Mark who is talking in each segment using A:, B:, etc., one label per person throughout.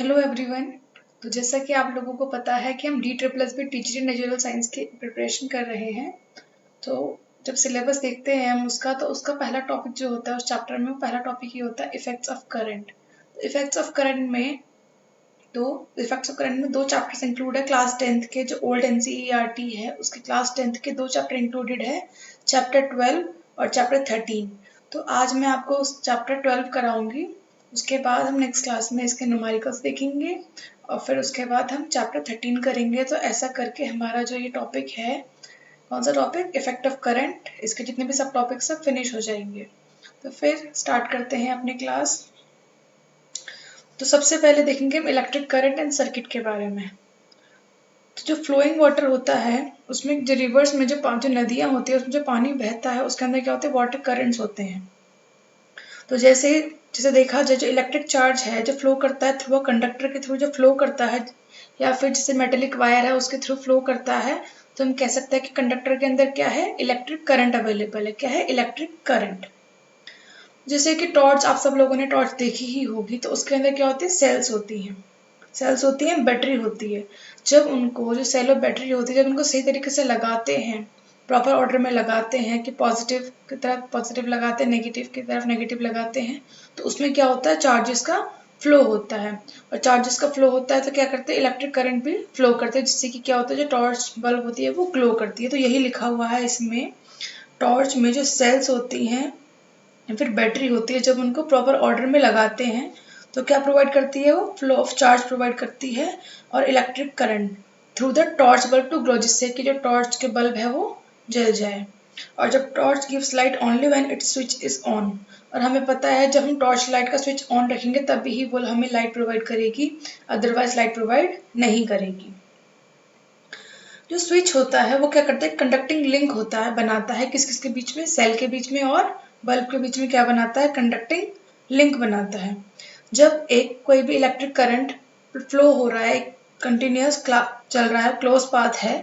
A: Hello everyone. तो जैसा कि आप लोगों को पता है कि हम DSSB teacher in natural science की प्रिपरेशन कर रहे हैं। तो जब सिलेबस देखते हैं हम उसका, तो उसका पहला टॉपिक जो होता है उस चैप्टर में, वो पहला टॉपिक ये होता है effects of current. Effects of current में दो चैप्टर्स इंक्लूड है। क्लास 10th के जो ओल्ड NCERT है उसके क्लास 10th के दो चैप्टर इंक्लूडेड है, चैप्टर 12 और चैप्टर 13। तो आज मैं आपको उस चैप्टर 12 कराऊंगी। उसके बाद हम नेक्स्ट क्लास में इसके न्यूमेरिकल्स देखेंगे और फिर उसके बाद हम चैप्टर 13 करेंगे। तो ऐसा करके हमारा जो ये टॉपिक है, कौन सा टॉपिक, इफेक्ट ऑफ करंट, इसके जितने भी सब टॉपिक सब फिनिश हो जाएंगे। तो फिर स्टार्ट करते हैं अपनी क्लास। तो सबसे पहले देखेंगे हम इलेक्ट्रिक करंट एंड सर्किट के बारे में। तो जो फ्लोइंग वाटर होता है उसमें जो रिवर्स में जो नदियां होती है उसमें जो पानी बहता है उसके अंदर क्या होते हैं, वाटर करंट्स होते हैं। तो जैसे देखा जाए, जो इलेक्ट्रिक चार्ज है जो फ्लो करता है थ्रू कंडक्टर के थ्रू, जो फ्लो करता है या फिर जैसे मेटेलिक वायर है उसके थ्रू फ्लो करता है, तो हम कह सकते हैं कि कंडक्टर के अंदर क्या है, इलेक्ट्रिक करंट अवेलेबल है। क्या है, इलेक्ट्रिक करंट। जैसे कि टॉर्च, आप सब लोगों ने टॉर्च देखी ही होगी, तो उसके अंदर क्या होती है, सेल्स होती हैं। सेल्स होती हैं, बैटरी होती है। जब उनको, जो सेल और बैटरी होती है, जब उनको सही तरीके से लगाते हैं, प्रॉपर ऑर्डर में लगाते हैं कि पॉजिटिव की तरफ पॉजिटिव लगाते हैं, नेगेटिव की तरफ नेगेटिव लगाते हैं, तो उसमें क्या होता है, चार्जेस का फ्लो होता है। और चार्जेस का फ्लो होता है तो क्या करते हैं, इलेक्ट्रिक करंट भी फ्लो करते हैं, जिससे कि क्या होता है, जो टॉर्च बल्ब होती है वो ग्लो करती है। तो यही लिखा हुआ है इसमें, टॉर्च में जो सेल्स होती हैं या फिर बैटरी होती है, जब उनको प्रॉपर ऑर्डर में लगाते हैं तो क्या प्रोवाइड करती है, वो फ्लो ऑफ चार्ज प्रोवाइड करती है और electric current through the torch bulb to glow, जिससे कि जो टॉर्च के बल्ब है वो जल जाए। और जब torch gives light only when it's switch is on, और हमें पता है जब हम टॉर्च लाइट का स्विच ऑन रखेंगे तभी ही वो हमें लाइट प्रोवाइड करेगी, अदरवाइज लाइट प्रोवाइड नहीं करेगी। जो स्विच होता है वो क्या करता है, कंडक्टिंग लिंक होता है, बनाता है किस किस के बीच में, सेल के बीच में और बल्ब के बीच में क्या बनाता है, कंडक्टिंग लिंक बनाता है। जब एक कोई भी इलेक्ट्रिक करंट फ्लो हो रहा है, कंटिन्यूस चल रहा है, क्लोज पाथ है,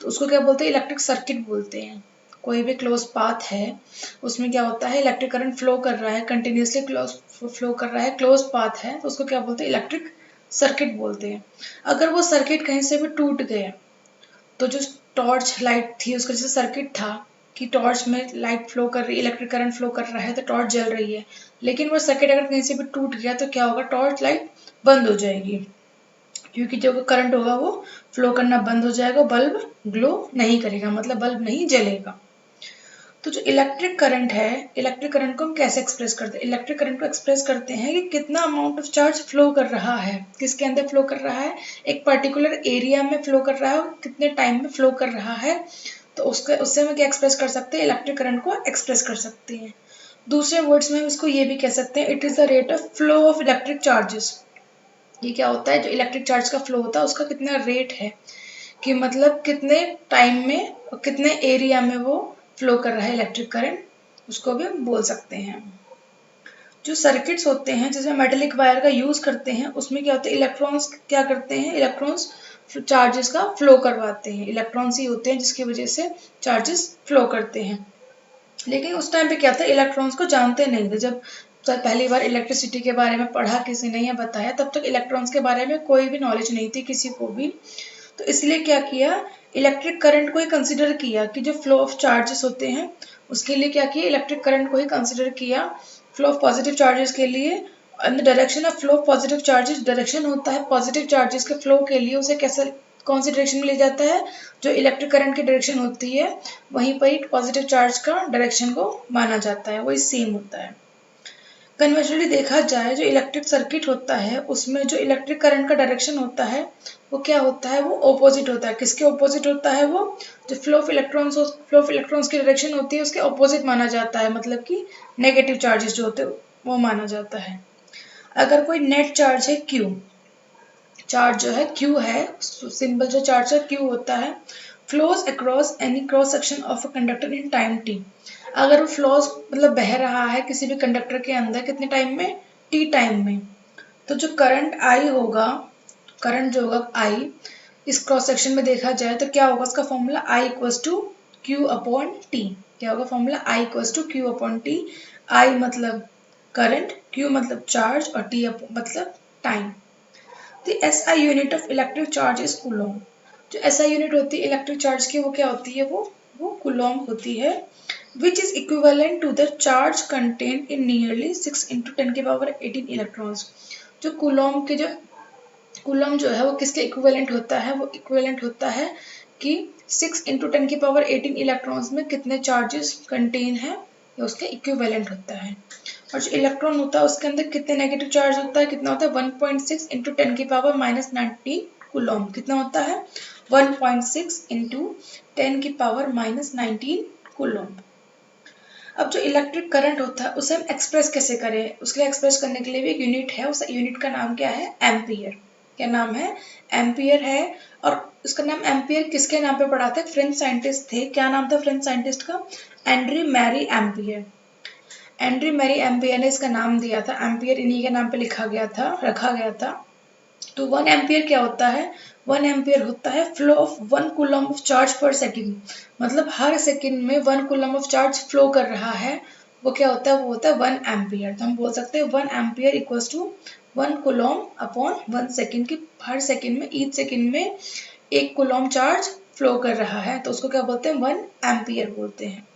A: तो उसको क्या बोलते हैं, इलेक्ट्रिक सर्किट बोलते हैं। कोई भी क्लोज पाथ है उसमें क्या होता है, इलेक्ट्रिक करंट फ्लो कर रहा है, कंटिन्यूसली क्लोज फ्लो कर रहा है, क्लोज पाथ है, तो उसको क्या बोलते हैं, इलेक्ट्रिक सर्किट बोलते हैं। अगर वो सर्किट कहीं से भी टूट गया, तो जो टॉर्च लाइट थी उसका जैसे सर्किट था कि टॉर्च में लाइट फ्लो कर रही है, इलेक्ट्रिक करंट फ्लो कर रहा है तो टॉर्च जल रही है, लेकिन वो सर्किट अगर कहीं से भी टूट गया तो क्या होगा, टॉर्च लाइट बंद हो जाएगी, क्योंकि जो करंट होगा वो फ्लो करना बंद हो जाएगा, बल्ब ग्लो नहीं करेगा, मतलब बल्ब नहीं जलेगा। तो जो इलेक्ट्रिक करंट है, इलेक्ट्रिक करंट को हम कैसे एक्सप्रेस करते हैं, इलेक्ट्रिक करंट को एक्सप्रेस करते हैं कि कितना अमाउंट ऑफ चार्ज फ्लो कर रहा है, किसके अंदर फ्लो कर रहा है, एक पर्टिकुलर एरिया में फ्लो कर रहा है, कितने टाइम में फ्लो कर रहा है। तो उससे हम क्या एक्सप्रेस कर सकते हैं, इलेक्ट्रिक करंट को एक्सप्रेस कर सकते हैं। दूसरे वर्ड्स में हम इसको ये भी कह सकते हैं, it is the rate of flow of electric charges. ये क्या होता है, जो इलेक्ट्रिक चार्ज का फ्लो होता है उसका कितना रेट है, कि मतलब कितने टाइम में और कितने एरिया में वो फ्लो कर रहा है इलेक्ट्रिक करंट, उसको भी हम बोल सकते हैं। जो सर्किट्स होते हैं जिसमें मेटेलिक वायर का यूज करते हैं, उसमें क्या होता है, इलेक्ट्रॉन्स क्या करते हैं, इलेक्ट्रॉन्स चार्जेस का फ्लो करवाते हैं, इलेक्ट्रॉन्स ही होते हैं जिसकी वजह से चार्जेस फ्लो करते हैं। लेकिन उस टाइम पे क्या था, इलेक्ट्रॉन्स को जानते नहीं थे। जब पहली बार इलेक्ट्रिसिटी के बारे में पढ़ा किसी ने या बताया, तब तक इलेक्ट्रॉन्स के बारे में कोई भी नॉलेज नहीं थी किसी को भी। तो इसलिए क्या किया, इलेक्ट्रिक करंट को ही कंसिडर किया कि जो फ्लो ऑफ चार्जेस होते हैं उसके लिए क्या किया, इलेक्ट्रिक करंट को ही कंसिडर किया। फ्लो ऑफ पॉजिटिव चार्जेस के लिए, in the direction of flow of positive charges, direction होता है पॉजिटिव चार्जेस के फ्लो के लिए, उसे कैसे कौन सी डायरेक्शन में ले जाता है, जो इलेक्ट्रिक करंट की डायरेक्शन होती है वहीं पर ही पॉजिटिव चार्ज का डायरेक्शन को माना जाता है, वही सेम होता है। कन्वेंशनली देखा जाए, जो इलेक्ट्रिक सर्किट होता है उसमें जो इलेक्ट्रिक करंट का डायरेक्शन होता है वो क्या होता है, वो ऑपोजिट होता है। किसके ऑपोजिट होता है, वो जो फ्लो ऑफ इलेक्ट्रॉन्स की डायरेक्शन होती है उसके ऑपोजिट माना जाता है, मतलब कि नेगेटिव चार्जेस जो होते हैं वो माना जाता है। अगर कोई नेट चार्ज है Q, चार्ज जो है Q है, सिंबल जो चार्ज है Q होता है, flows across any cross section of a conductor in time t। अगर वो फ्लोज मतलब बह रहा है किसी भी कंडक्टर के अंदर, कितने टाइम में, t टाइम में, तो जो करंट I होगा, करंट जो होगा I इस क्रॉस सेक्शन में देखा जाए तो क्या होगा, उसका formula I equals to Q upon T। क्या होगा formula, I equals to Q upon T। I मतलब करंट, Q मतलब चार्ज और T मतलब time. The SI unit of electric charge is coulomb. जो SI यूनिट होती है इलेक्ट्रिक चार्ज की वो क्या होती है, वो कूलॉम होती है। Which is equivalent to the charge content in nearly 6 × 10⁻18 electrons. जो कूलॉम के कूलॉम जो है वो किसके इक्विवेलेंट होता है, वो इक्विवेलेंट होता है कि 6 × 10⁻18 इलेक्ट्रॉन्स में कितने चार्जेस कंटेन है, ये उसके इक्विवेलेंट होता है। और जो इलेक्ट्रॉन होता है उसके अंदर कितने नेगेटिव चार्ज होता है, कितना होता है 1.6 × 10⁻−19 कूलॉम। कितना होता है 1.6 × 10⁻−19 कूलॉम। अब जो इलेक्ट्रिक करंट होता है उसे हम एक्सप्रेस कैसे करें, उसके लिए एक्सप्रेस करने के लिए भी एक यूनिट है, उस यूनिट का नाम क्या है, एम्पियर। क्या नाम है, एम्पियर है। और उसका नाम एम्पियर किसके नाम पे पड़ा था, फ्रेंच साइंटिस्ट थे, क्या नाम था फ्रेंच साइंटिस्ट का, Andre Marie Ampere. Andre Marie Ampere ने इसका नाम दिया था, एम्पियर इन्हीं के नाम पे लिखा गया था, रखा गया था। तो 1 एम्पियर क्या होता है, 1 एम्पियर होता है flow of 1 coulomb of charge पर सेकेंड। मतलब हर सेकेंड में 1 कूलम ऑफ चार्ज फ्लो कर रहा है, वो क्या होता है, वो होता है 1 एम्पियर। तो हम बोल सकते हैं 1 ampere equals to 1 coulomb upon 1 second की हर सेकेंड में ईच सेकेंड में 1 कूलम चार्ज फ्लो कर रहा है, तो उसको क्या बोलते हैं 1 एम्पियर बोलते हैं।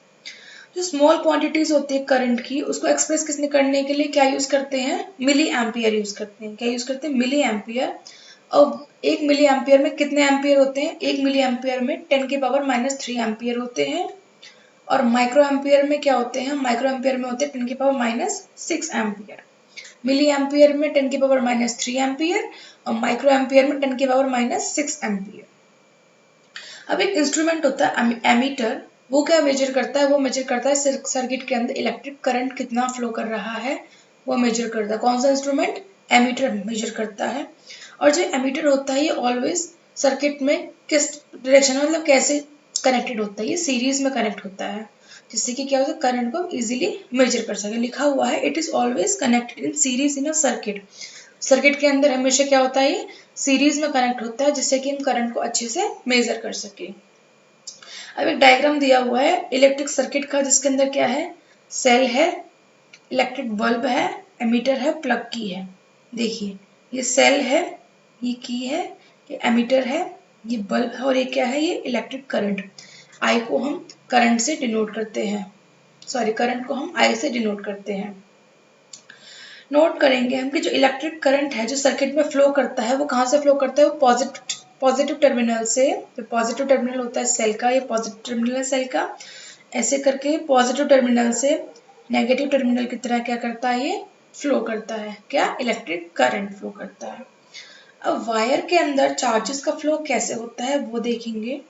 A: जो स्मॉल क्वांटिटीज होती है करंट की उसको एक्सप्रेस किसने करने के लिए क्या यूज करते हैं, मिली एम्पियर यूज करते हैं। क्या यूज करते हैं, मिली एम्पियर। अब 1 मिली एम्पियर में कितने एम्पियर होते हैं, 1 मिली एम्पियर में 10⁻³ एम्पियर होते हैं। और माइक्रो एम्पियर में क्या होते हैं, माइक्रो एम्पियर में होते हैं 10⁻6 एम्पियर। मिली एम्पियर में 10⁻³ एम्पियर और माइक्रो एम्पियर में 10⁻6 एम्पियर। अब एक इंस्ट्रूमेंट होता है एमीटर, वो क्या मेजर करता है, वो मेजर करता है सर्किट के अंदर इलेक्ट्रिक करंट कितना फ्लो कर रहा है, वो मेजर करता है। कौन सा इंस्ट्रूमेंट, एमीटर मेजर करता है। और जो एमीटर होता है ये ऑलवेज सर्किट में किस डायरेक्शन में, मतलब कैसे कनेक्टेड होता है, ये सीरीज में कनेक्ट होता है, जिससे कि क्या होता है करंट को इजीली मेजर कर सके। लिखा हुआ है it is always connected in series in a circuit. Circuit के अंदर हमेशा क्या होता है, ये सीरीज में कनेक्ट होता है, जिससे कि हम करंट को अच्छे से मेजर कर सके। अब एक डायग्राम दिया हुआ है इलेक्ट्रिक सर्किट का, जिसके अंदर क्या है, सेल है, इलेक्ट्रिक बल्ब है, एमीटर है, प्लग की है। देखिए ये सेल है, ये की है, ये एमीटर है, ये बल्ब है और ये क्या है, ये इलेक्ट्रिक करंट। आई को हम करंट से डिनोट करते हैं, सॉरी करंट को हम आई से डिनोट करते हैं। नोट करेंगे हम कि जो इलेक्ट्रिक करंट है जो सर्किट में फ्लो करता है वो कहाँ से फ्लो करता है, वो पॉजिटिव टर्मिनल से। जो पॉजिटिव टर्मिनल होता है सेल का, ये पॉजिटिव टर्मिनल है सेल का, ऐसे करके पॉजिटिव टर्मिनल से नेगेटिव टर्मिनल की तरह क्या करता है, ये फ्लो करता है, क्या इलेक्ट्रिक करंट फ्लो करता है। अब वायर के अंदर चार्जेस का फ्लो कैसे होता है वो देखेंगे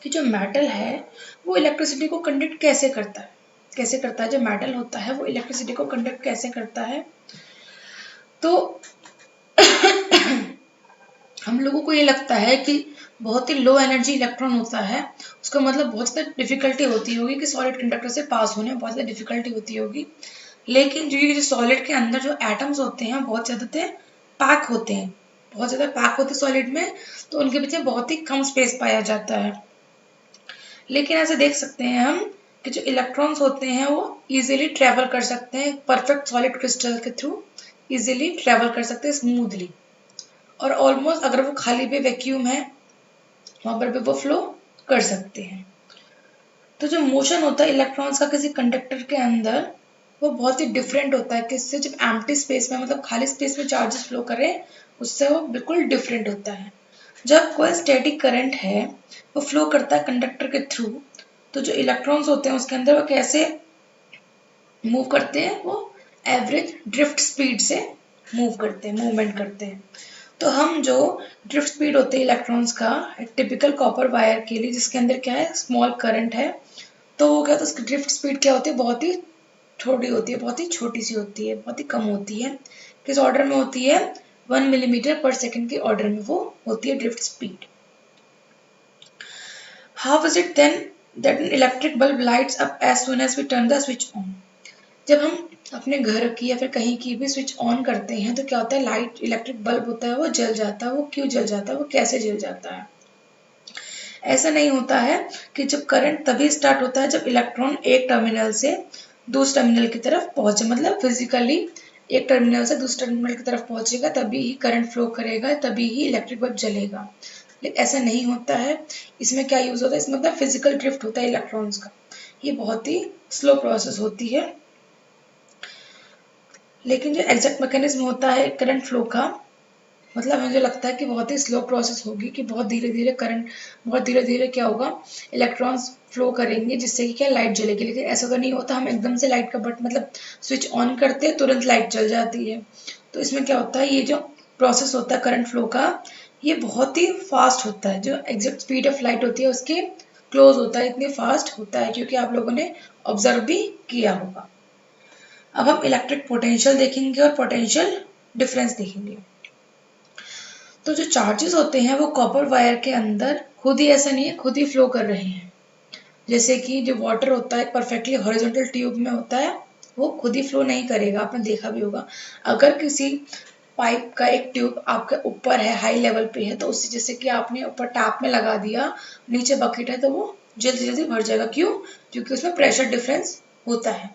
A: कि जो मेटल है वो इलेक्ट्रिसिटी को कंडक्ट कैसे करता है, कैसे करता है, जो मेटल होता है वो इलेक्ट्रिसिटी को कंडक्ट कैसे करता है। तो हम लोगों को ये लगता है कि बहुत ही लो एनर्जी इलेक्ट्रॉन होता है, उसका मतलब बहुत ज़्यादा डिफिकल्टी होती होगी कि सॉलिड कंडक्टर से पास होने में बहुत ज़्यादा डिफिकल्टी होती होगी। लेकिन जो सॉलिड के अंदर जो एटम्स होते हैं बहुत ज़्यादा पैक होते हैं, बहुत ज़्यादा पैक होते हैं सॉलिड में, तो उनके पीछे बहुत ही कम स्पेस पाया जाता है। लेकिन ऐसे देख सकते हैं हम कि जो इलेक्ट्रॉन्स होते हैं वो इजीली ट्रेवल कर सकते हैं, परफेक्ट सॉलिड क्रिस्टल के थ्रू इजीली ट्रेवल कर सकते हैं स्मूथली। और ऑलमोस्ट अगर वो खाली पे वैक्यूम है वहां पर भी वो फ्लो कर सकते हैं। तो जो मोशन होता है इलेक्ट्रॉन्स का किसी कंडक्टर के अंदर वो बहुत ही डिफरेंट होता है किससे, जब एम्प्टी स्पेस में मतलब खाली स्पेस में चार्जेस फ्लो करें उससे वो बिल्कुल डिफरेंट होता है। जब कोई स्टैटिक करंट है वो फ्लो करता है कंडक्टर के थ्रू, तो जो इलेक्ट्रॉन्स होते हैं उसके अंदर वो कैसे मूव करते हैं, वो एवरेज ड्रिफ्ट स्पीड से मूव करते हैं, मूवमेंट करते हैं। तो हम जो ड्रिफ्ट स्पीड होती है इलेक्ट्रॉन्स का एक टिपिकल कॉपर वायर के लिए जिसके अंदर क्या है स्मॉल करंट है, तो वो क्या होता है उसकी ड्रिफ्ट स्पीड क्या होती है, बहुत ही छोटी होती है, बहुत ही छोटी सी होती है, बहुत ही कम होती है। किस ऑर्डर में होती है, 1 मिलीमीटर पर सेकेंड के ऑर्डर में वो होती है drift speed. How is it then that an electric bulb lights up as soon as we turn the switch on. जब हम अपने घर की या फिर कहीं की भी स्विच ऑन करते हैं तो क्या होता है, लाइट इलेक्ट्रिक बल्ब होता है वो जल जाता है। वो क्यों जल जाता है, वो कैसे जल जाता है। ऐसा नहीं होता है कि जब करंट तभी स्टार्ट होता है जब इलेक्ट्रॉन एक टर्मिनल से दूसरे टर्मिनल की तरफ पहुंचे, मतलब फिजिकली एक टर्मिनल से दूसरे टर्मिनल की तरफ पहुंचेगा तभी ही करंट फ्लो करेगा, तभी ही इलेक्ट्रिक बल्ब जलेगा। लेकिन ऐसा नहीं होता है। इसमें क्या यूज होता है, इसमें मतलब फिजिकल ड्रिफ्ट होता है इलेक्ट्रॉन्स का। ये बहुत ही स्लो प्रोसेस होती है। लेकिन जो एग्जैक्ट मैकेनिज्म होता है करंट फ्लो का, मतलब मुझे लगता है कि बहुत ही स्लो प्रोसेस होगी, कि बहुत धीरे धीरे करंट, बहुत धीरे धीरे क्या होगा, इलेक्ट्रॉन्स फ्लो करेंगे, जिससे कि क्या लाइट जलेगी। लेकिन ऐसा तो नहीं होता, हम एकदम से लाइट का बट मतलब स्विच ऑन करते हैं तुरंत लाइट जल जाती है। तो इसमें क्या होता है, ये जो प्रोसेस होता है करंट फ्लो का, ये बहुत ही फास्ट होता है। जो एग्जैक्ट स्पीड ऑफ लाइट होती है उसके क्लोज होता है, इतनी फास्ट होता है, क्योंकि आप लोगों ने ऑब्जर्व भी किया होगा। अब हम इलेक्ट्रिक पोटेंशियल देखेंगे और पोटेंशियल डिफरेंस देखेंगे। तो जो चार्जेस होते हैं वो कॉपर वायर के अंदर खुद ही, ऐसा नहीं है खुद ही फ्लो कर रहे हैं। जैसे कि जो वाटर होता है परफेक्टली हॉरिजॉन्टल ट्यूब में होता है, वो खुद ही फ्लो नहीं करेगा, आपने देखा भी होगा। अगर किसी पाइप का एक ट्यूब आपके ऊपर है, हाई लेवल पे है, तो उससे जैसे कि आपने ऊपर टैप में लगा दिया, नीचे बकेट है, तो वो जल्दी जल्दी भर जाएगा। क्यों? क्योंकि उसमें प्रेशर डिफरेंस होता है।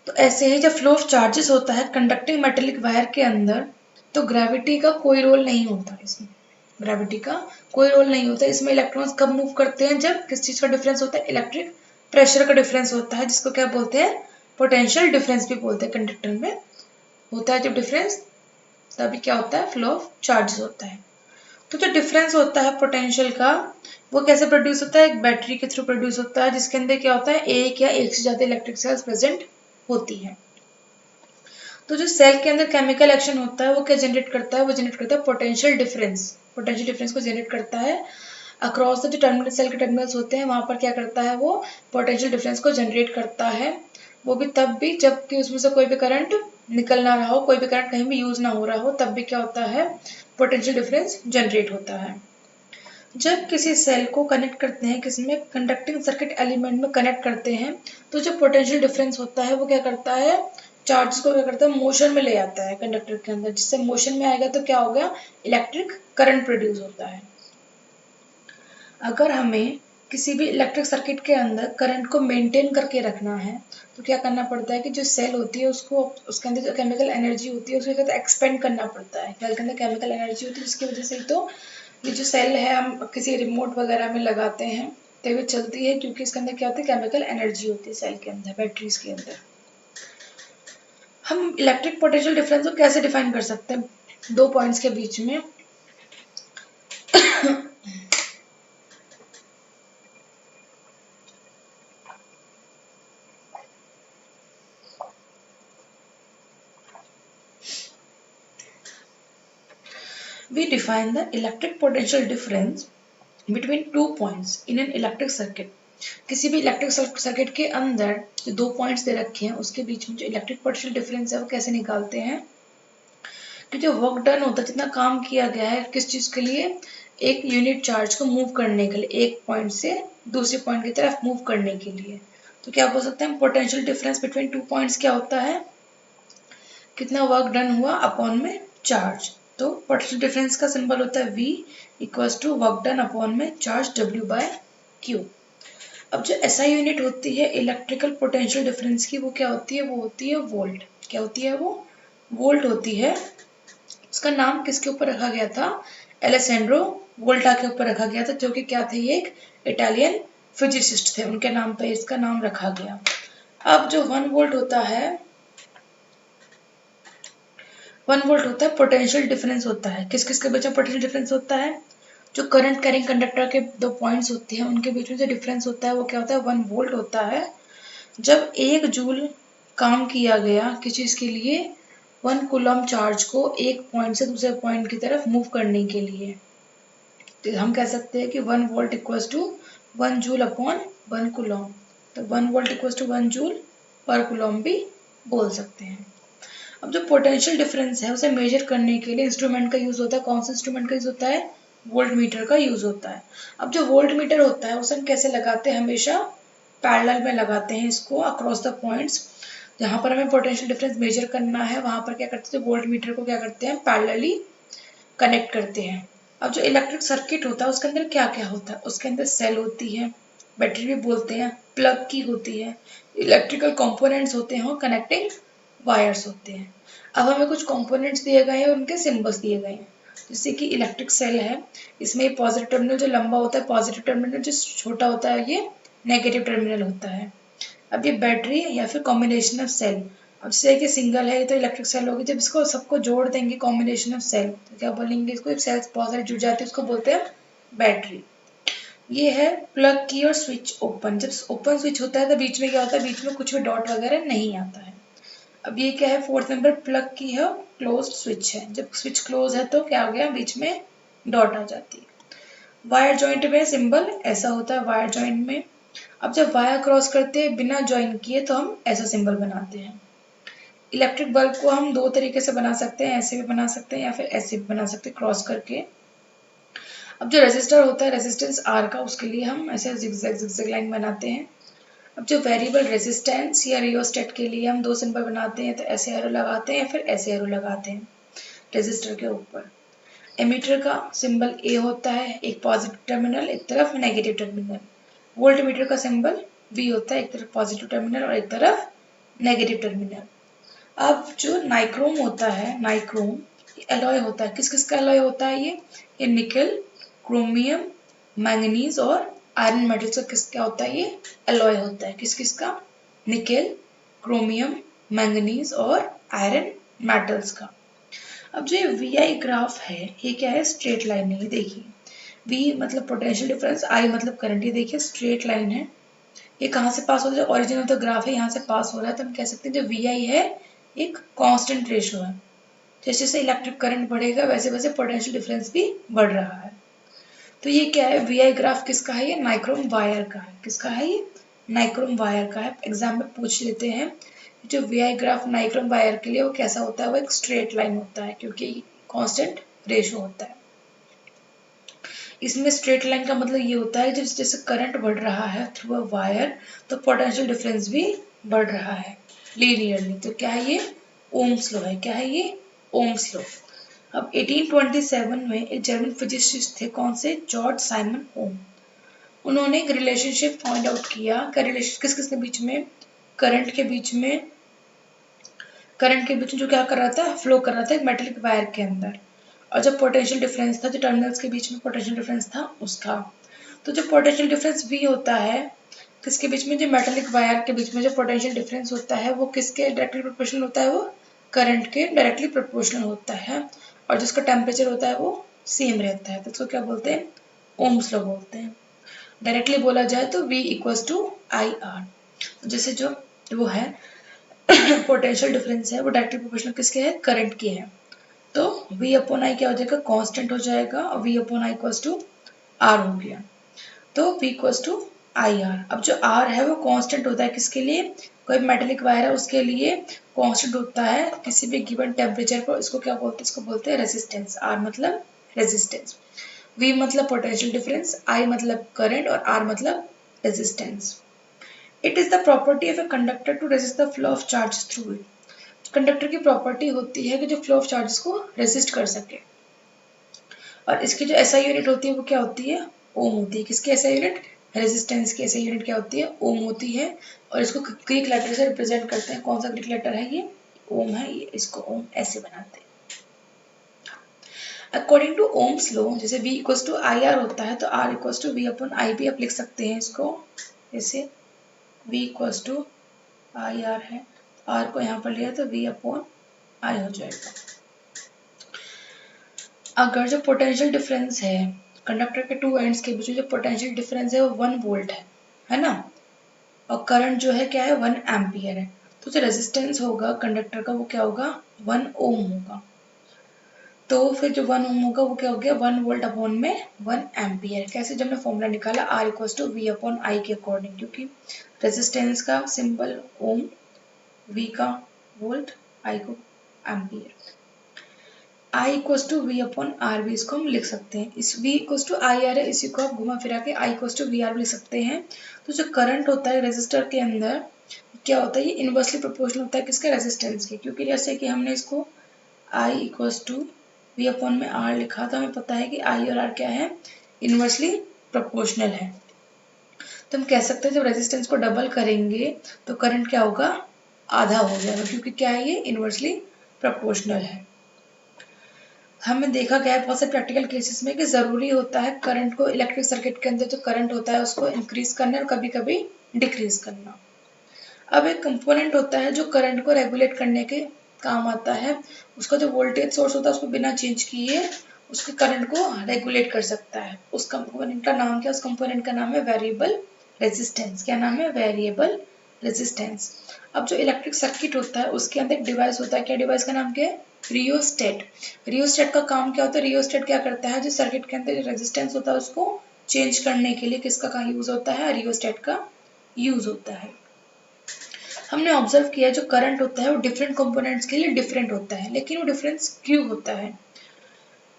A: तो ऐसे ही जब फ्लो ऑफ चार्जेस होता है कंडक्टिंग मेटेलिक वायर के अंदर, तो ग्रेविटी का कोई रोल नहीं होता इसमें। ग्रेविटी का कोई रोल नहीं होता इसमें। इलेक्ट्रॉन्स कब मूव करते हैं, जब किस चीज का डिफरेंस होता है, इलेक्ट्रिक प्रेशर का डिफरेंस होता है, जिसको क्या बोलते हैं, पोटेंशियल डिफरेंस भी बोलते हैं। कंडक्टर में होता है जब डिफरेंस, तभी क्या होता है, फ्लो ऑफ चार्जेस होता है। तो जो डिफरेंस होता है पोटेंशियल का, वो कैसे प्रोड्यूस होता है, एक बैटरी के थ्रू प्रोड्यूस होता है, जिसके अंदर क्या होता है, एक या एक से ज्यादा इलेक्ट्रिक सेल्स प्रेजेंट होती है। तो जो सेल के अंदर केमिकल एक्शन होता है वो क्या जनरेट करता है, वो जनरेट करता है पोटेंशियल डिफरेंस। पोटेंशियल डिफरेंस को जनरेट करता है अक्रॉस द जो टर्मिनल, सेल के टर्मिनल्स होते हैं वहां पर क्या करता है, वो पोटेंशियल डिफरेंस को जनरेट करता है। वो भी तब भी जबकि उसमें से कोई भी करंट निकल ना रहा हो, कोई भी करंट कहीं भी यूज ना हो रहा हो, तब भी क्या होता है, पोटेंशियल डिफरेंस जनरेट होता है। जब किसी सेल को कनेक्ट करते हैं, किसी में कंडक्टिंग सर्किट एलिमेंट में कनेक्ट करते हैं, तो जो पोटेंशियल डिफरेंस होता है वो क्या करता है, चार्ज को क्या करता है, मोशन में ले आता है कंडक्टर के अंदर, जिससे मोशन में आएगा तो क्या होगा, इलेक्ट्रिक करंट प्रोड्यूस होता है। अगर हमें किसी भी इलेक्ट्रिक सर्किट के अंदर करंट को मेंटेन करके रखना है, तो क्या करना पड़ता है कि जो सेल होती है उसको, उसके अंदर जो केमिकल एनर्जी होती है उसको एक्सपेंड करना पड़ता है। सेल के अंदर केमिकल एनर्जी होती है, जिसकी वजह से तो ये जो सेल है हम किसी रिमोट वगैरह में लगाते हैं तभी चलती है, क्योंकि इसके अंदर क्या होती है, केमिकल एनर्जी होती है सेल के अंदर, बैटरीज के अंदर। हम इलेक्ट्रिक पोटेंशियल डिफरेंस को कैसे डिफाइन कर सकते हैं, दो पॉइंट्स के बीच में। We define the electric potential difference between 2 points in an electric circuit. किसी भी इलेक्ट्रिक सर्किट के अंदर जो 2 पॉइंट्स दे रखे हैं उसके बीच में जो इलेक्ट्रिक पोटेंशियल डिफरेंस है वो कैसे निकालते हैं, कि जो वर्क डन होता है, जितना काम किया गया है किस चीज के लिए, एक यूनिट चार्ज को मूव करने के लिए, एक पॉइंट से दूसरे पॉइंट की तरफ मूव करने के लिए। तो क्या बोल सकते हैं, पोटेंशियल डिफरेंस बिटवीन 2 पॉइंट्स क्या होता है, कितना वर्क डन हुआ अपॉन में चार्ज। तो पोटेंशियल डिफरेंस का सिंबल होता है V equals to work done upon में चार्ज W बाय Q। अब जो SI यूनिट होती है इलेक्ट्रिकल पोटेंशियल डिफरेंस की, वो क्या होती है, वो होती है वोल्ट। क्या होती है वो, वोल्ट होती है। उसका नाम किसके ऊपर रखा गया था, एलेसेंड्रो वोल्टा के ऊपर रखा गया था, जो कि क्या थे, ये एक इटालियन फिजिसिस्ट थे, उनके नाम पर इसका नाम रखा गया। अब जो 1 वोल्ट होता है, 1 वोल्ट होता है पोटेंशियल डिफरेंस होता है। किस किस के बीच में पोटेंशियल डिफरेंस होता है, जो करंट कैरिंग कंडक्टर के 2 पॉइंट्स होते हैं उनके बीच में जो डिफरेंस होता है वो क्या होता है, 1 वोल्ट होता है। जब 1 जूल काम किया गया किस चीज के लिए, 1 कूलम चार्ज को एक पॉइंट से दूसरे पॉइंट की तरफ मूव करने के लिए, तो हम कह सकते हैं कि 1 volt equals to 1 joule upon 1 coulomb. तो 1 volt equals to 1 joule per coulomb भी बोल सकते हैं। अब जो पोटेंशियल डिफरेंस है उसे मेजर करने के लिए इंस्ट्रूमेंट का यूज होता है। कौन सा इंस्ट्रूमेंट का यूज होता है, वोल्ट मीटर का यूज होता है। अब जो वोल्ट मीटर होता है उसे हम कैसे लगाते हैं, हमेशा पैरेलल में लगाते हैं इसको अक्रॉस द पॉइंट्स। जहां पर हमें पोटेंशियल डिफरेंस मेजर करना है वहां पर क्या करते हैं, वोल्ट मीटर को क्या करते हैं, पैरेलली कनेक्ट करते हैं। अब जो इलेक्ट्रिक सर्किट होता है उसके अंदर क्या क्या होता है, उसके अंदर सेल होती है, बैटरी भी बोलते हैं, प्लग की होती है, इलेक्ट्रिकल कंपोनेंट्स होते हैं और कनेक्टिंग वायर्स होते हैं। अब हमें कुछ कंपोनेंट्स दिए गए हैं और उनके सिंबल्स दिए गए हैं। जैसे कि इलेक्ट्रिक सेल है, इसमें पॉजिटिव टर्मिनल जो लंबा होता है पॉजिटिव टर्मिनल, जो छोटा होता है ये नेगेटिव टर्मिनल होता है। अब ये बैटरी या फिर कॉम्बिनेशन ऑफ सेल, अब जैसे कि सिंगल है तो इलेक्ट्रिक सेल होगी, जब इसको सबको जोड़ देंगे कॉम्बिनेशन ऑफ सेल तो क्या बोलेंगे इसको, सेल्स बहुत सारे जुड़ जाते हैं उसको बोलते हैं बैटरी। ये है प्लग की और स्विच ओपन, जब ओपन स्विच होता है तो बीच में क्या होता है, बीच में कुछ भी डॉट वगैरह नहीं आता है। अब ये क्या है, फोर्थ नंबर प्लग की है, क्लोज्ड स्विच है, जब स्विच क्लोज है तो क्या हो गया, बीच में डॉट आ जाती है। वायर जॉइंट में सिंबल ऐसा होता है वायर जॉइंट में। अब जब वायर क्रॉस करते हैं बिना ज्वाइन किए तो हम ऐसा सिंबल बनाते हैं। इलेक्ट्रिक बल्ब को हम दो तरीके से बना सकते हैं, ऐसे भी बना सकते हैं या फिर ऐसे भी बना सकते हैं क्रॉस करके। अब जो रेजिस्टर होता है रेजिस्टेंस आर का, उसके लिए हम ऐसे जिगजैग लाइन बनाते हैं। अब जो वेरिएबल रेजिस्टेंस या रियोस्टेट के लिए हम दो सिंबल बनाते हैं, तो ऐसे एरो लगाते हैं या फिर ऐसे एरो लगाते हैं रेजिस्टर के ऊपर। एमीटर का सिंबल ए होता है, एक पॉजिटिव टर्मिनल एक तरफ नेगेटिव टर्मिनल। वोल्ट मीटर का सिंबल वी होता है, एक तरफ पॉजिटिव टर्मिनल और एक तरफ नेगेटिव टर्मिनल। अब जो नाइक्रोम होता है, नाइक्रोम एलॉय होता है, किस किस का एलॉय होता है ये निकल, क्रोमियम, मैंगनीज और आयरन मेटल्स का किस क्या होता है, ये एलॉय होता है, किस किस का, निकल, क्रोमियम, मैंगनीज और आयरन मेटल्स का। अब जो ये वी ग्राफ है ये क्या है, स्ट्रेट लाइन है। ये देखिए वी मतलब पोटेंशियल डिफरेंस, आई मतलब करंट, ये देखिए स्ट्रेट लाइन है। ये कहाँ से पास हो रहा है, ओरिजिन ऑफ द ग्राफ है यहाँ से पास हो रहा है, तो हम कह सकते हैं जो वी आई है एक कांस्टेंट रेशो है। जैसे जैसे इलेक्ट्रिक करंट बढ़ेगा वैसे वैसे पोटेंशियल डिफरेंस भी बढ़ रहा है। तो ये क्या है, वी आई ग्राफ किसका है, ये नाइक्रोम वायर का है। किसका है ये, नाइक्रोम वायर का है। एग्जाम में पूछ लेते हैं जो V I graph nichrome wire के लिए वो कैसा होता है, वो एक स्ट्रेट लाइन होता है क्योंकि कांस्टेंट रेशो होता है। इसमें स्ट्रेट लाइन का मतलब ये होता है जब जैसे करंट बढ़ रहा है थ्रू अ वायर तो पोटेंशियल डिफरेंस भी बढ़ रहा है लीनियरली। तो क्या है, ये ओम्स लॉ है। क्या है ये, ओम्स लॉ। अब 1827 में एक जर्मन फिजिसिस्ट थे, कौन से, जॉर्ज साइमन ओम। उन्होंने एक रिलेशनशिप फाइंड आउट किया, क्या रिलेशन किस किस के बीच में, करंट के बीच में, करंट के बीच में जो क्या कर रहा था, फ्लो कर रहा था एक मेटेलिक वायर के अंदर, और जो पोटेंशियल डिफरेंस था, जो टर्मिनल्स के बीच में पोटेंशियल डिफरेंस था उसका। तो जो पोटेंशियल डिफरेंस V होता है किसके बीच में, जो मेटेलिक वायर के बीच में जो पोटेंशियल डिफरेंस होता है वो किसके डायरेक्टली प्रोपोर्शनल होता है, वो करंट के डायरेक्टली प्रोपोर्शनल होता है, और जिसका टेम्परेचर होता है वो सेम रहता है। तो इसको क्या बोलते हैं, ओम्स लॉ बोलते हैं। डायरेक्टली बोला जाए तो V equals to I R. जैसे जो वो है पोटेंशियल डिफरेंस है वो डायरेक्टली प्रोपोर्शनल किसके है, करंट के है। तो V अपॉन आई क्या हो जाएगा, कांस्टेंट हो जाएगा, और V upon I equals to R हो गया। तो V equals to I R. अब जो R है वो कांस्टेंट होता है किसके लिए, कोई मेटेलिक वायर है उसके लिए कांस्टेंट होता है किसी भी गिवन टेम्परेचर पर। इसको क्या बोलते हैं, इसको बोलते हैं रेजिस्टेंस। R मतलब रेजिस्टेंस, V मतलब पोटेंशियल डिफरेंस, I मतलब करंट और R मतलब resistance. It is the property of a conductor to resist the flow of charge through it. Conductor की प्रॉपर्टी होती है कि जो फ्लो ऑफ चार्जेस को रेजिस्ट कर सके, और इसकी जो एसआई यूनिट होती है वो क्या होती है, ओम होती है। किसकी एसआई यूनिट, रेजिस्टेंस की एसआई यूनिट क्या होती है, ओम होती है। और इसको ग्रीक लेटर से रिप्रेजेंट करते हैं, कौन सा ग्रीक लेटर है, ये ओम है, ये इसको ओम ऐसे बनाते हैं। अकॉर्डिंग टू ओम्स लॉ, जैसे V equals to I R होता है तो R equals to V upon I भी आप लिख सकते हैं इसको, जैसे V equals to I R है, R को यहाँ पर लिया तो V अपॉन आई हो जाएगा। अगर जो पोटेंशियल डिफरेंस है कंडक्टर के टू एंड्स के बीच में, जो पोटेंशियल डिफरेंस है वो 1 वोल्ट है ना, और करंट जो है क्या है 1 एम्पियर है, तो जो रेजिस्टेंस होगा कंडक्टर का वो क्या होगा, 1 ओम होगा। तो फिर जो 1 ओम होगा वो क्या हो गया, 1 वोल्ट अपॉन में 1 एम्पियर। कैसे, जब हमने फॉर्मूला निकाला R equals to V upon I के अकॉर्डिंग, क्योंकि रेजिस्टेंस का सिंबल ओम, V का वोल्ट, I को ampere. I equals to V upon R भी इसको हम लिख सकते हैं। इस V equals to I R है, इसी को आप घुमा फिरा के I equals to V R लिख सकते हैं। तो जो करंट होता है रेजिस्टर के अंदर क्या होता है, ये इनवर्सली प्रोपोर्शनल होता है किसके, रेजिस्टेंस के। क्योंकि जैसे कि हमने इसको I equals to V upon में R लिखा था, हमें पता है कि I और R क्या है, इनवर्सली प्रोपोर्शनल है। तो हम कह सकते हैं जब रेजिस्टेंस को डबल करेंगे तो करंट क्या होगा, आधा हो जाएगा, क्योंकि क्या है, ये इनवर्सली प्रोपोर्शनल है। हमें देखा गया है बहुत से प्रैक्टिकल केसेस में कि ज़रूरी होता है करंट को, इलेक्ट्रिक सर्किट के अंदर जो करंट होता है उसको इंक्रीज करना और कभी कभी डिक्रीज करना। अब एक कंपोनेंट होता है जो करंट को रेगुलेट करने के काम आता है, उसका जो वोल्टेज सोर्स होता है उसको बिना चेंज किए उसके करंट को रेगुलेट कर सकता है। उस कंपोनेंट का नाम क्या, उस कंपोनेंट का नाम है वेरिएबल रेजिस्टेंस। क्या नाम है, वेरिएबल रेजिस्टेंस। अब जो इलेक्ट्रिक सर्किट होता है उसके अंदर एक डिवाइस होता है, क्या डिवाइस का नाम क्या है, रियोस्टेट। रियोस्टेट का काम क्या होता है, रियोस्टेट क्या करता है, जो सर्किट के अंदर रेजिस्टेंस होता है उसको चेंज करने के लिए किसका का यूज होता है, रियोस्टेट का यूज होता है। हमने ऑब्जर्व किया जो करंट होता है वो डिफरेंट कंपोनेंट्स के लिए डिफरेंट होता है, लेकिन वो डिफरेंस क्यों होता है,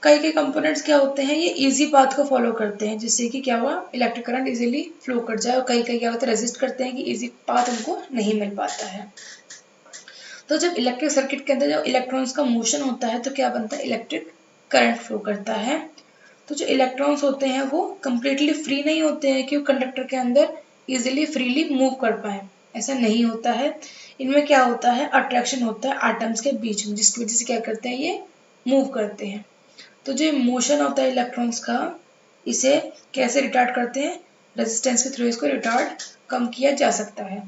A: कई कई कंपोनेंट्स क्या होते हैं, ये इजी पाथ को फॉलो करते हैं जिससे कि क्या हुआ, इलेक्ट्रिक करंट इजीली फ्लो कर जाए, और कई कई क्या होता है, रेजिस्ट करते हैं कि इजी पाथ उनको नहीं मिल पाता है। तो जब इलेक्ट्रिक सर्किट के अंदर जब इलेक्ट्रॉन्स का मोशन होता है तो क्या बनता है, इलेक्ट्रिक करंट फ्लो करता है। तो जो इलेक्ट्रॉन्स होते हैं वो कम्प्लीटली फ्री नहीं होते हैं कि वो कंडक्टर के अंदर इजीली फ्रीली मूव कर पाए, ऐसा नहीं होता है। इनमें क्या होता है, अट्रैक्शन होता है एटम्स के बीच में, जिसकी वजह से क्या करते हैं, ये मूव करते हैं। तो जो मोशन होता है इलेक्ट्रॉन्स का, इसे कैसे रिटार्ड करते हैं, रेजिस्टेंस के थ्रू इसको रिटार्ड कम किया जा सकता है।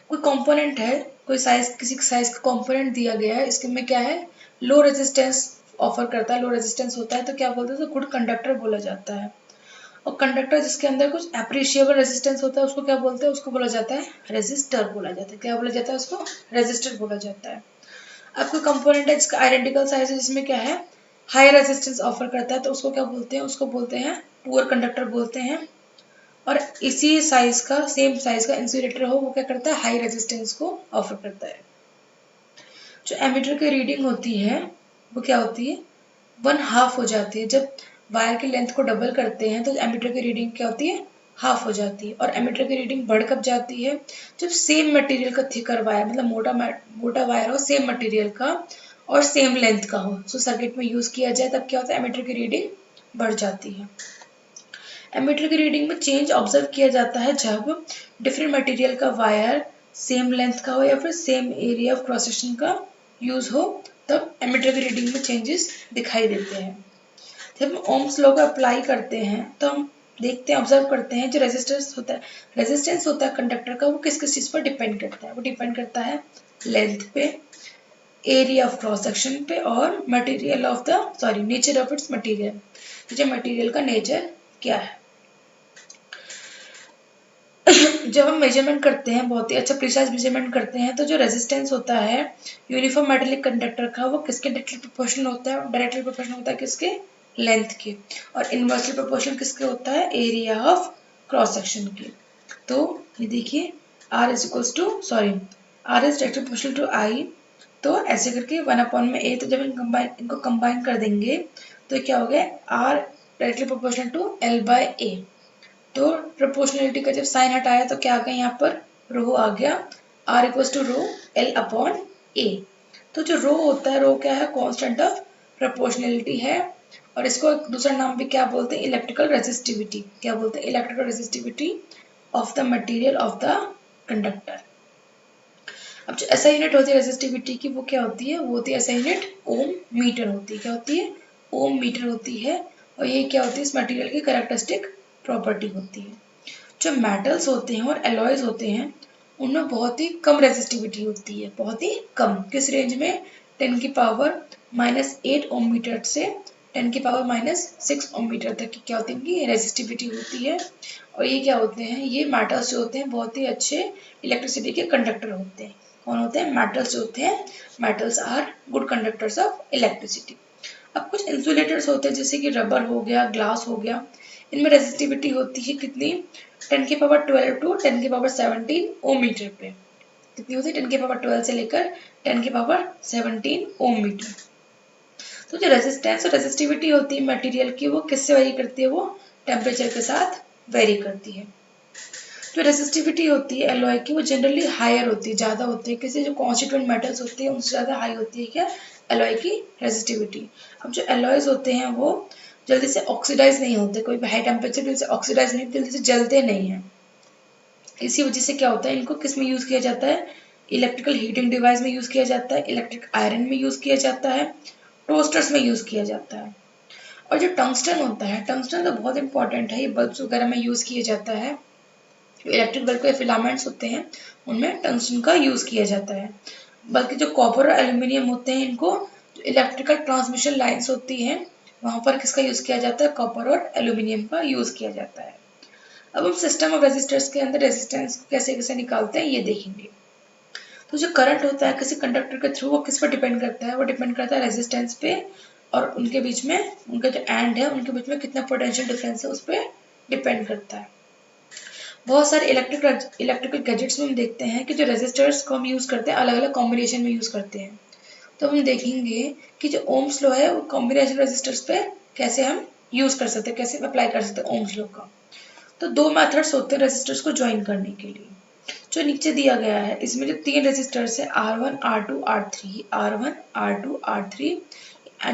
A: कोई कंपोनेंट है, कोई साइज, किसी साइज का कंपोनेंट दिया गया है, इसके में क्या है, लो रेजिस्टेंस ऑफर करता है, लो रेजिस्टेंस होता है तो क्या बोलते हैं, तो गुड कंडक्टर बोला जाता है। और कंडक्टर जिसके अंदर कुछ एप्रिशिएबल रेजिस्टेंस होता है उसको क्या बोलते हैं, उसको बोला जाता है रेजिस्टर बोला जाता है। क्या बोला जाता है, उसको रेजिस्टर बोला जाता है। अब कोई कंपोनेंट है जिसका आइडेंटिकल साइज है, जिसमें क्या है, हाई रेजिस्टेंस ऑफर करता है, तो उसको क्या बोलते हैं, उसको बोलते हैं पुअर कंडक्टर बोलते हैं। और इसी साइज का, सेम साइज का इंसुलेटर हो, वो क्या करता है, हाई रेजिस्टेंस को ऑफर करता है। जो एमीटर की रीडिंग होती है वो क्या होती है, 1/2 हो जाती है। जब वायर की लेंथ को डबल करते हैं तो एमीटर की रीडिंग क्या होती है, हाफ हो जाती है। और एमीटर की रीडिंग बढ़ कब जाती है, जब सेम मटेरियल का थिकर वायर, मतलब मोटा वायर हो सेम मटेरियल का और सेम लेंथ का हो, तो सर्किट में यूज किया जाए, तब क्या होता है, एमीटर की रीडिंग बढ़ जाती है। एमीटर की रीडिंग में चेंज ऑब्जर्व किया जाता है जब डिफरेंट मटेरियल का वायर सेम लेंथ का हो या फिर same area of cross section का यूज हो, तब एमीटर की रीडिंग में चेंजेस दिखाई देते हैं। जब हम ओम्स लॉ को अप्लाई करते हैं तो हम देखते हैं, ऑब्जर्व करते हैं, जो रेजिस्टेंस होता है कंडक्टर का, वो किस किस चीज पर डिपेंड करता है, वो डिपेंड करता है लेंथ पे, एरिया ऑफ क्रॉस सेक्शन पे, और material of the nature of its material, जो मटेरियल का नेचर क्या है। जब हम मेजरमेंट करते हैं, बहुत ही अच्छा प्रिसाइज मेजरमेंट करते हैं, तो जो रेजिस्टेंस होता है यूनिफॉर्म मेटेलिक कंडक्टर का, वो किसके डायरेक्टली प्रोपोर्शनल होता है, डायरेक्टली प्रोपोर्शनल होता है किसके, लेंथ के। और इनवर्सली प्रोपोर्शनल किसके होता है, एरिया ऑफ क्रॉस सेक्शन के। तो ये देखिए R is equals to R is directly proportional to I, तो ऐसे करके 1/a, तो जब इनको कंबाइन कर देंगे तो क्या हो गया, R directly proportional to L/a। तो प्रोपोर्शनलिटी का जब साइन हटाया तो क्या आ गया, यहाँ पर रो आ गया, R equals to row L/a। तो जो रो होता है, रो क्या है, कांस्टेंट ऑफ प्रोपोर्शनलिटी है, और इसको एक दूसरा नाम भी क्या बोलते हैं, इलेक्ट्रिकल रेजिस्टिविटी। क्या बोलते हैं, electrical resistivity of the material of the conductor. अब जो ऐसा यूनिट होती है रेजिस्टिविटी की, वो क्या होती है, वो होती है ऐसा यूनिट ओम मीटर होती है। क्या होती है, ओम मीटर होती है। और ये क्या होती है, इस मटेरियल की कैरेक्टरिस्टिक प्रॉपर्टी होती है। जो मेटल्स होते हैं और एलॉयज होते हैं उनमें बहुत ही कम रेजिस्टिविटी होती है, बहुत ही कम। किस रेंज में, 10 की पावर -8 ओम मीटर से 10 की पावर -6 ओम मीटर तक की क्या होती है, इनकी रेजिस्टिविटी होती है। और ये क्या होते हैं, ये मेटल्स जो होते हैं बहुत ही अच्छे इलेक्ट्रिसिटी के कंडक्टर होते हैं। कौन होते हैं, मेटल्स होते हैं, metals are good conductors of electricity. अब कुछ इंसुलेटर्स होते हैं जैसे कि रबर हो गया, ग्लास हो गया, इनमें रेजिस्टिविटी होती है कितनी, 10 की पावर 12 टू 10 की पावर 17 ओम मीटर पे। कितनी होती है, 10 की पावर 12 से लेकर 10 की पावर 17 ओम मीटर। तो जो रेजिस्टेंस और रेजिस्टिविटी होती है मटेरियल की, वो किससे वेरी करती है, वो टेम्परेचर के साथ वेरी करती है। जो रेजिस्टिविटी होती है एलॉय की, वो जनरली हायर होती है, ज़्यादा होती है, किसी जो कॉन्स्टिट्यूएंट मेटल्स होती है उनसे ज़्यादा हाई होती है क्या, एलॉय की रेजिस्टिविटी। अब जो एलॉयज होते हैं वो जल्दी से ऑक्सीडाइज नहीं होते, कोई हाई टेम्परेचर जल्दी से ऑक्सीडाइज नहीं, जल्दी से जलते नहीं है। इसी वजह से क्या होता है, इनको किस में यूज किया जाता है, इलेक्ट्रिकल हीटिंग डिवाइस में यूज किया जाता है, इलेक्ट्रिक आयरन में यूज किया जाता है, टोस्टर्स में यूज किया जाता है। और जो टंगस्टन होता है, टंगस्टन तो बहुत इंपॉर्टेंट है, ये बल्ब्स वगैरह में यूज किया जाता है। इलेक्ट्रिक बल्ब के फिलामेंट्स होते हैं उनमें टंगस्टन का यूज किया जाता है। बल्कि जो कॉपर और एल्यूमिनियम होते हैं, इनको जो इलेक्ट्रिकल ट्रांसमिशन लाइंस होती हैं वहां पर किसका यूज किया जाता है, कॉपर और एल्यूमिनियम का यूज किया जाता है। अब हम सिस्टम ऑफ रेजिस्टर्स के अंदर रेजिस्टेंस कैसे कैसे निकालते हैं ये देखेंगे। तो जो करंट होता है किसी कंडक्टर के थ्रू, वो किस पर डिपेंड करता है, वो डिपेंड करता है रेजिस्टेंस पे, और उनके बीच में, उनका जो एंड है उनके बीच में कितना पोटेंशियल डिफरेंस है उस पर डिपेंड करता है। बहुत सारे इलेक्ट्रिकल गैजेट्स में हम देखते हैं कि जो रेजिस्टर्स को हम यूज करते हैं अलग अलग कॉम्बिनेशन में यूज करते हैं। तो हम देखेंगे कि जो ओम्स लॉ है वो कॉम्बिनेशन रेजिस्टर्स पे कैसे हम यूज कर सकते हैं, कैसे अप्लाई कर सकते हैं ओम्स लॉ का। तो दो मेथड्स होते हैं रेजिस्टर्स को ज्वाइन करने के लिए। जो नीचे दिया गया है इसमें जो तीन रेजिस्टर्स है R1, R2, R3, R1, R2, R3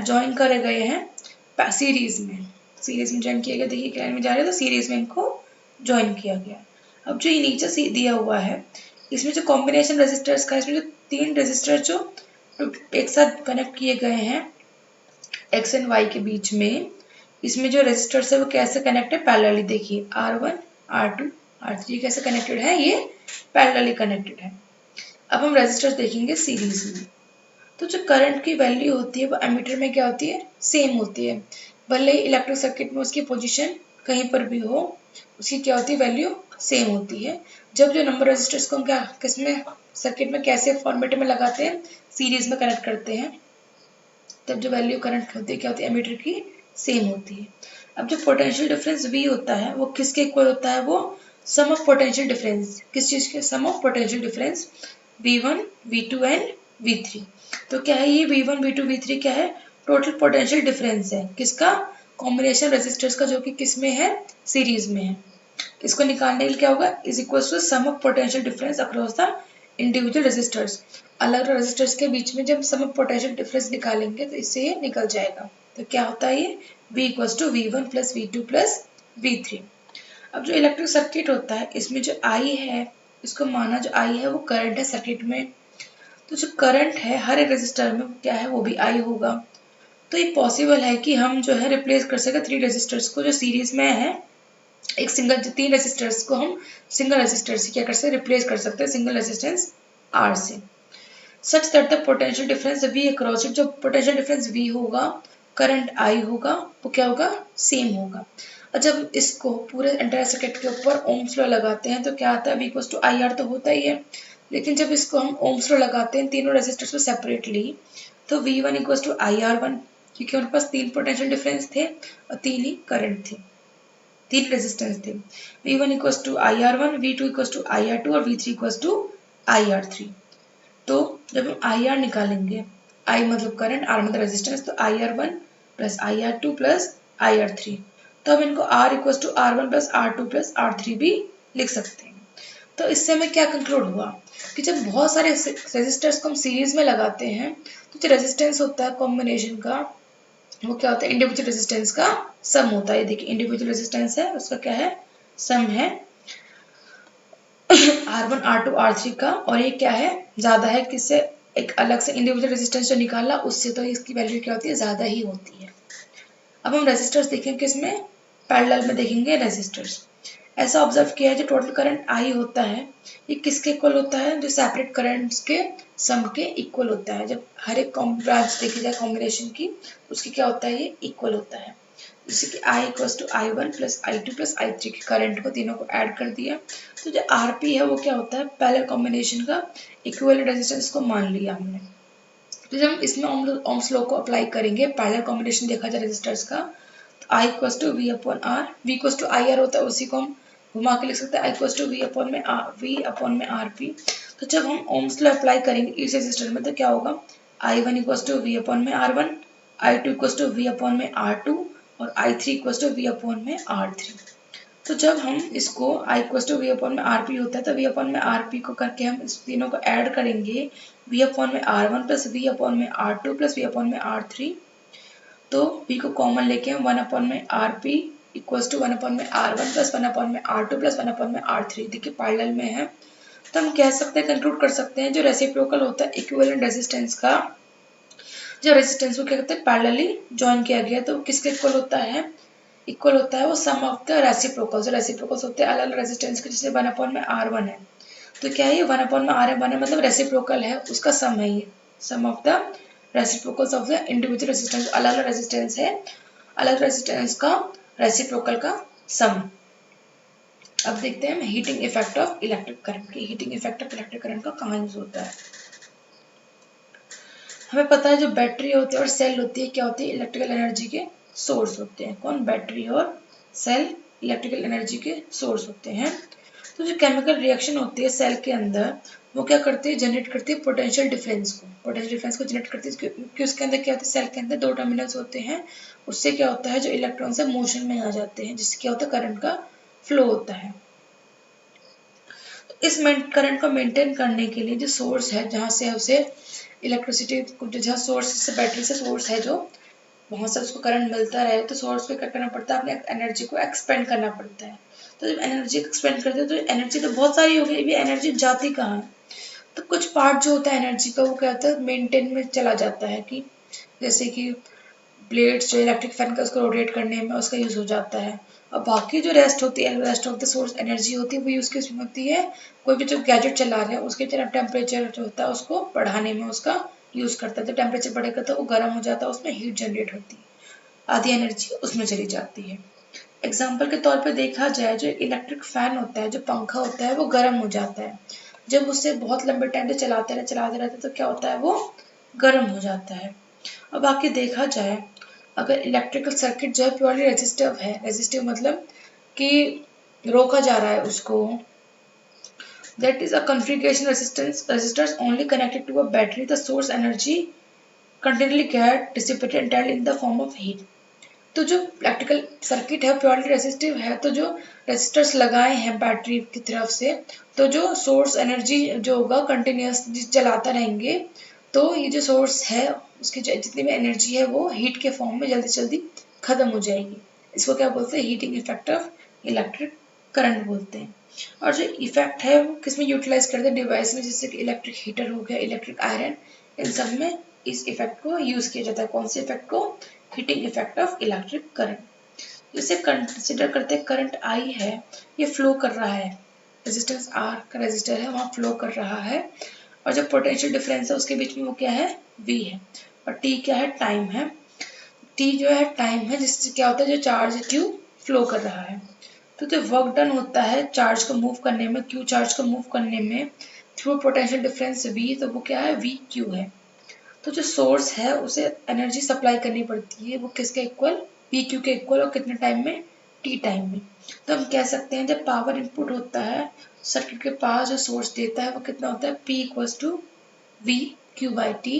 A: join करे गए हैं सीरीज में। सीरीज में ज्वाइन किया गया, देखिए क्या में जा रहे हैं, तो सीरीज में इनको ज्वाइन किया गया। अब जो ये नीचे दिया हुआ है इसमें जो कॉम्बिनेशन रेजिस्टर्स का, इसमें जो तीन रेजिस्टर जो एक साथ कनेक्ट किए गए हैं एक्स एंड वाई के बीच में, इसमें जो रेजिस्टर्स है वो कैसे कनेक्ट है, पैरेलली। देखिए R1, R2, R3 कैसे कनेक्टेड है, ये पैरेलली कनेक्टेड है। अब हम रेजिस्टर्स देखेंगे सीरीज में। तो जो करंट की वैल्यू होती है वो एमीटर में क्या होती है, सेम होती है। भले ही इलेक्ट्रिक सर्किट में उसकी पोजीशन कहीं पर भी हो, उसकी क्या होती है, वैल्यू सेम होती है। जब जो नंबर रेजिस्टर्स को हम क्या किसमें सर्किट में कैसे फॉर्मेट में लगाते हैं, सीरीज में कनेक्ट करते हैं, तब जो वैल्यू करंट होती है क्या होती है, एमीटर की सेम होती है। अब जो पोटेंशियल डिफरेंस V होता है वो किसके इक्वल होता है, वो सम ऑफ पोटेंशियल डिफरेंस, किस चीज के, sum of potential difference V1, V2 and V3। तो क्या है ये V1, V2, V3 क्या है, टोटल पोटेंशियल डिफरेंस है किसका, कॉम्बिनेशन रेजिस्टर्स का, जो कि किस में है, सीरीज में है। इसको निकालने के लिए क्या होगा, is equal to sum of potential difference across the individual resistors. अलग रेजिस्टर्स के बीच में जब सम ऑफ पोटेंशियल डिफरेंस निकालेंगे तो इससे ये निकल जाएगा। तो क्या होता है ये, V equal to V1 plus V2 plus V3। अब जो इलेक्ट्रिक सर्किट होता है इसमें जो I है, इसको माना जो I है वो करंट है सर्किट में। तो जो करंट है हर एक रेजिस्टर में क्या है, वो भी I होगा। तो ये पॉसिबल है कि हम जो है रिप्लेस कर सके थ्री रेजिस्टर्स को जो सीरीज में है, एक सिंगल, तीन रेजिस्टर्स को हम सिंगल रेजिस्टर से क्या कर सकते हैं, रिप्लेस कर सकते हैं सिंगल रेजिस्टेंस R से। Such that the potential difference V across it, जो पोटेंशियल डिफरेंस V होगा, करंट I होगा, वो क्या होगा, सेम होगा। और जब इसको पूरे एंटायर सर्किट के ऊपर ओम्स लॉ लगाते हैं तो क्या आता है, V इक्वल्स टू IR तो होता ही है। लेकिन जब इसको हम ओम्स लॉ लगाते हैं तीनों रेजिस्टर्स को सेपरेटली, तो V1 इक्वल्स टू IR1, क्योंकि उनके पास तीन पोटेंशियल डिफरेंस थे और तीन ही करंट थे, तीन रेजिस्टेंस थे। V1 equals to IR1, V2 equals to IR2 और V3 इक्वल्स टू IR3। तो जब हम IR निकालेंगे, I मतलब करंट, R मतलब रेजिस्टेंस, तो IR1 plus IR2 plus IR3, तो हम इनको R equals to R1 plus R2 plus R3 भी लिख सकते हैं। तो इससे हमें क्या कंक्लूड हुआ कि जब बहुत सारे रेजिस्टर्स को हम सीरीज में लगाते हैं तो जो रेजिस्टेंस होता है कॉम्बिनेशन का, वो क्या होता है, इंडिविजुअल रेजिस्टेंस का सम होता है। देखिए इंडिविजुअल रेजिस्टेंस है उसका क्या है, सम है R1, R2, R3 का, और ये क्या है, ज्यादा है किससे, एक अलग से इंडिविजुअल रेजिस्टेंस जो निकाला उससे, तो इसकी वैल्यू क्या होती है, ज्यादा ही होती है। अब हम रेजिस्टर्स देखेंगे किसमें, पैरेलल में देखेंगे रेजिस्टर्स। ऐसा ऑब्जर्व किया है जो टोटल करंट I होता है ये किसके इक्वल होता है, जो सेपरेट करंट्स के सम के इक्वल होता है। जब हर एक ब्रांच देखी जाए कॉम्बिनेशन की, उसकी क्या होता है, ये इक्वल होता है। जैसे कि I equals to I1 plus I2 plus I3 के करंट को तीनों को ऐड कर दिया, तो जो RP है वो क्या होता है, पैरेलल कॉम्बिनेशन का इक्विवेलेंट रेजिस्टेंस को मान लिया हमने। तो जब हम इसमें ओम्स लॉ को अप्लाई करेंगे, पैरेलल कॉम्बिनेशन देखा जाए रेजिस्टर्स का, तो I equals to V upon R, V equals to IR होता है, उसी को हम घुमा के लिख सकते हैं I equals to V upon में RP। तो जब हम ओम्स लॉ अप्लाई करेंगे इस रेजिस्टर में तो क्या होगा, I1 equals to V upon में R1, I2 equals to V upon में R2 और I3 equals to V upon में R3। तो जब हम इसको I equals to V upon में RP होता है तो V अपॉन में RP को करके हम इस तीनों को ऐड करेंगे, V अपॉन में R1 प्लस V अपॉन में R2 प्लस V अपॉन में R3। तो V को कॉमन लेके हम 1 अपॉन में RP equals to 1/r1 plus 1/r2 plus 1/r3। देखिए पैरेलल में है, तो हम कह सकते हैं, कंक्लूड कर सकते हैं, जो रेसिप्रोकल होता है इक्विवेलेंट रेजिस्टेंस का, जो रेजिस्टेंस को क्या कहते हैं पैरेलली ज्वाइन किया गया, तो किसके इक्वल होता है, इक्वल होता है वो सम ऑफ द रेसिप्रोकल्स। रेसिप्रोकल्स होते हैं अलग अलग रेजिस्टेंस के, जैसे 1/r1 है, तो क्या है ये 1/r1 है, मतलब रेसिप्रोकल है, उसका सम है ये, sum of the reciprocals of the individual resistance. अलग अलग रेजिस्टेंस है, अलग रेजिस्टेंस का रेसिप्रोकल का सम। अब देखते हैं heating effect of electric current की। Heating effect of electric current का कहाँ यूज होता है। हमें पता है जो बैटरी होती है और सेल होती है, क्या होती है, इलेक्ट्रिकल एनर्जी के सोर्स होते हैं। कौन, बैटरी और सेल इलेक्ट्रिकल एनर्जी के सोर्स होते हैं। तो जो केमिकल रिएक्शन होती है सेल के अंदर, वो क्या करती है, जनरेट करती है पोटेंशियल डिफरेंस को। पोटेंशियल डिफरेंस को जनरेट करती है क्योंकि उसके अंदर क्या होता है, सेल के अंदर दो टर्मिनल्स होते हैं, उससे क्या होता है, जो इलेक्ट्रॉन्स है मोशन में आ जाते हैं, जिससे क्या होता है, करंट का फ्लो होता है। तो इस करंट को मेंटेन करने के लिए जो सोर्स है, जहाँ से उसे इलेक्ट्रिसिटी को, जहाँ सोर्स से बैटरी से सोर्स है, जो वहां से उसको करंट मिलता रहे, तो सोर्स को क्या करना पड़ता है, अपने एनर्जी को एक्सपेंड करना पड़ता है। तो जब एनर्जी एक्सपेंड करते हैं, तो एनर्जी तो बहुत सारी हो गई, अभी एनर्जी जाती कहाँ है, तो कुछ पार्ट जो होता है एनर्जी का, वो क्या होता है, मेंटेन में चला जाता है, कि जैसे कि ब्लेड्स जो इलेक्ट्रिक फैन का, उसको रोटेट करने में उसका यूज हो जाता है। और बाकी जो रेस्ट होती है, rest of the source energy होती है, वो यूज किस में होती है, कोई भी जो गैजेट चला रहे हैं उसके टेम्परेचर जो होता है उसको बढ़ाने में उसका यूज करता है। तो टेम्परेचर बढ़ेगा तो वो गर्म हो जाता है, उसमें हीट जनरेट होती है, आधी एनर्जी उसमें चली जाती है। एग्जाम्पल के तौर पे देखा जाए, जो इलेक्ट्रिक फैन होता है, जो पंखा होता है, वो गर्म हो जाता है जब उससे बहुत लंबे टाइम से चलाते रहते, तो क्या होता है, वो गर्म हो जाता है। अब बाकी देखा जाए, अगर इलेक्ट्रिकल सर्किट जो है प्योरली रेजिस्टिव है, रेजिस्टिव मतलब कि रोका जा रहा है उसको, that is a configuration resistors only connected to a battery, the source energy continually get dissipated entirely in the form of heat। तो जो इलेक्ट्रिकल सर्किट है प्योरली रेजिस्टिव है, तो जो रेजिस्टर्स लगाए हैं बैटरी की तरफ से, तो जो सोर्स एनर्जी जो होगा कंटिन्यूस चलाता रहेंगे, तो ये जो सोर्स है उसकी जितनी भी एनर्जी है वो हीट के फॉर्म में जल्दी जल्दी खत्म हो जाएगी। इसको क्या बोलते हैं, heating effect of electric current बोलते हैं। और जो इफेक्ट है वो किसमें यूटिलाइज करते हैं, डिवाइस में, जैसे कि इलेक्ट्रिक हीटर हो गया, इलेक्ट्रिक आयरन, इन सब में इस इफेक्ट को यूज किया जाता है। कौन से इफेक्ट को, heating effect of electric current. इसे कंसिडर करते हैं करंट आई है, ये फ्लो कर रहा है, रेजिस्टेंस आर का रेजिस्टर है, वहाँ फ्लो कर रहा है, और जो पोटेंशियल डिफरेंस है उसके बीच में वो क्या है, वी है, और टी क्या है, टाइम है। टी जो है टाइम है, जिससे क्या होता है, जो चार्ज क्यू फ्लो कर रहा है। तो जो वर्क डन होता है चार्ज को मूव करने में, क्यू चार्ज को मूव करने में, थ्रू पोटेंशियल डिफरेंस वी, तो वो क्या है, वी क्यू है। तो जो सोर्स है उसे एनर्जी सप्लाई करनी पड़ती है, वो किसके इक्वल, पी क्यू के इक्वल, और कितने टाइम में, टी टाइम में। तो हम कह सकते हैं जब पावर इनपुट होता है सर्किट के पास, जो सोर्स देता है वो कितना होता है, P equals to V Q by T,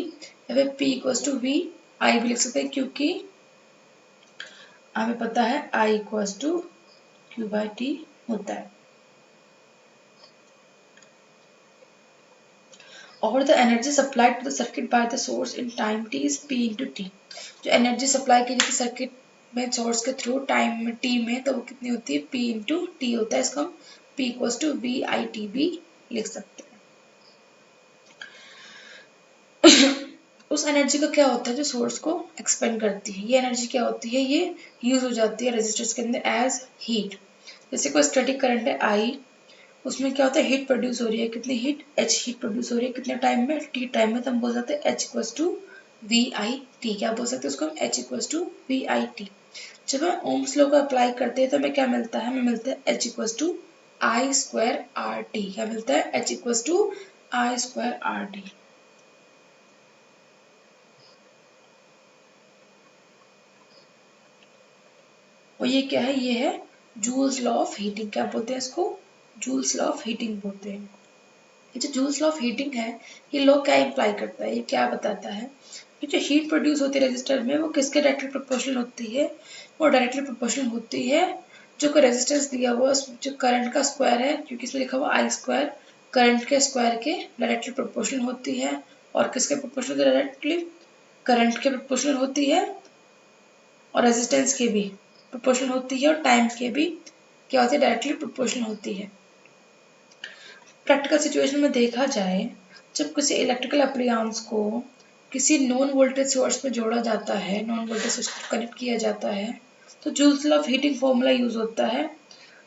A: या फिर P equals to V I भी लिख सकते हैं, क्योंकि हमें पता है I equals to Q by T होता है। और the energy supplied to the circuit by the source in time T is P into T. जो एनर्जी सप्लाई की जाती है सर्किट में सोर्स के थ्रू टाइम में टी में, तो वो कितनी होती है, पी इंटू टी होता है। इसको हम P equals to V I T भी लिख सकते हैं। उस एनर्जी का क्या होता है, जो सोर्स को एक्सपेंड करती है, ये एनर्जी क्या होती है, ये यूज हो जाती है रेजिस्टर्स के अंदर एज हीट। जैसे कोई स्टैटिक करंट है आई, उसमें क्या होता है, हीट प्रोड्यूस हो रही है, कितनी हीट, एच हीट प्रोड्यूस हो रही है, कितने टाइम में, टी टाइम में, तो हम बोल सकते हैं H equals to V I T. क्या बोल सकते हैं उसको हम, H equals to V I T. जब हम ओम्स लॉ को अप्लाई करते हैं तो हमें क्या मिलता है, हमें मिलता है H equals to I square R T. क्या मिलता है, H equals to I square R T. और ये क्या है, ये है जूल्स लॉ ऑफ हीटिंग। क्या बोलते हैं इसको, जूल्स लॉ ऑफ हीटिंग बोलते हैं। जो जूल्स लॉ ऑफ हीटिंग है, ये लॉ क्या इम्प्लाई करता है, ये क्या बताता है कि जो हीट प्रोड्यूस होती है रेजिस्टर में, वो किसके डायरेक्टली प्रोपोर्शनल होती है, वो डायरेक्टली प्रोपोर्शनल होती है जो कोई रेजिस्टेंस दिया हुआ जो करंट का स्क्वायर है, क्योंकि इसमें लिखा हुआ आई स्क्वायर, करंट के स्क्वायर के डायरेक्टली प्रोपोर्शनल होती है। और किसके प्रोपोर्शनल, डायरेक्टली करंट के प्रोपोर्शनल होती है, और रेजिस्टेंस के भी प्रोपोर्शनल होती है और टाइम के भी क्या होती है, डायरेक्टली प्रोपोर्शनल होती है। प्रैक्टिकल सिचुएशन में देखा जाए, जब किसी इलेक्ट्रिकल अप्लायंस को किसी नॉन वोल्टेज सोर्स में जोड़ा जाता है, नॉन वोल्टेज सोर्स को कनेक्ट किया जाता है, तो joules law of heating formula use होता है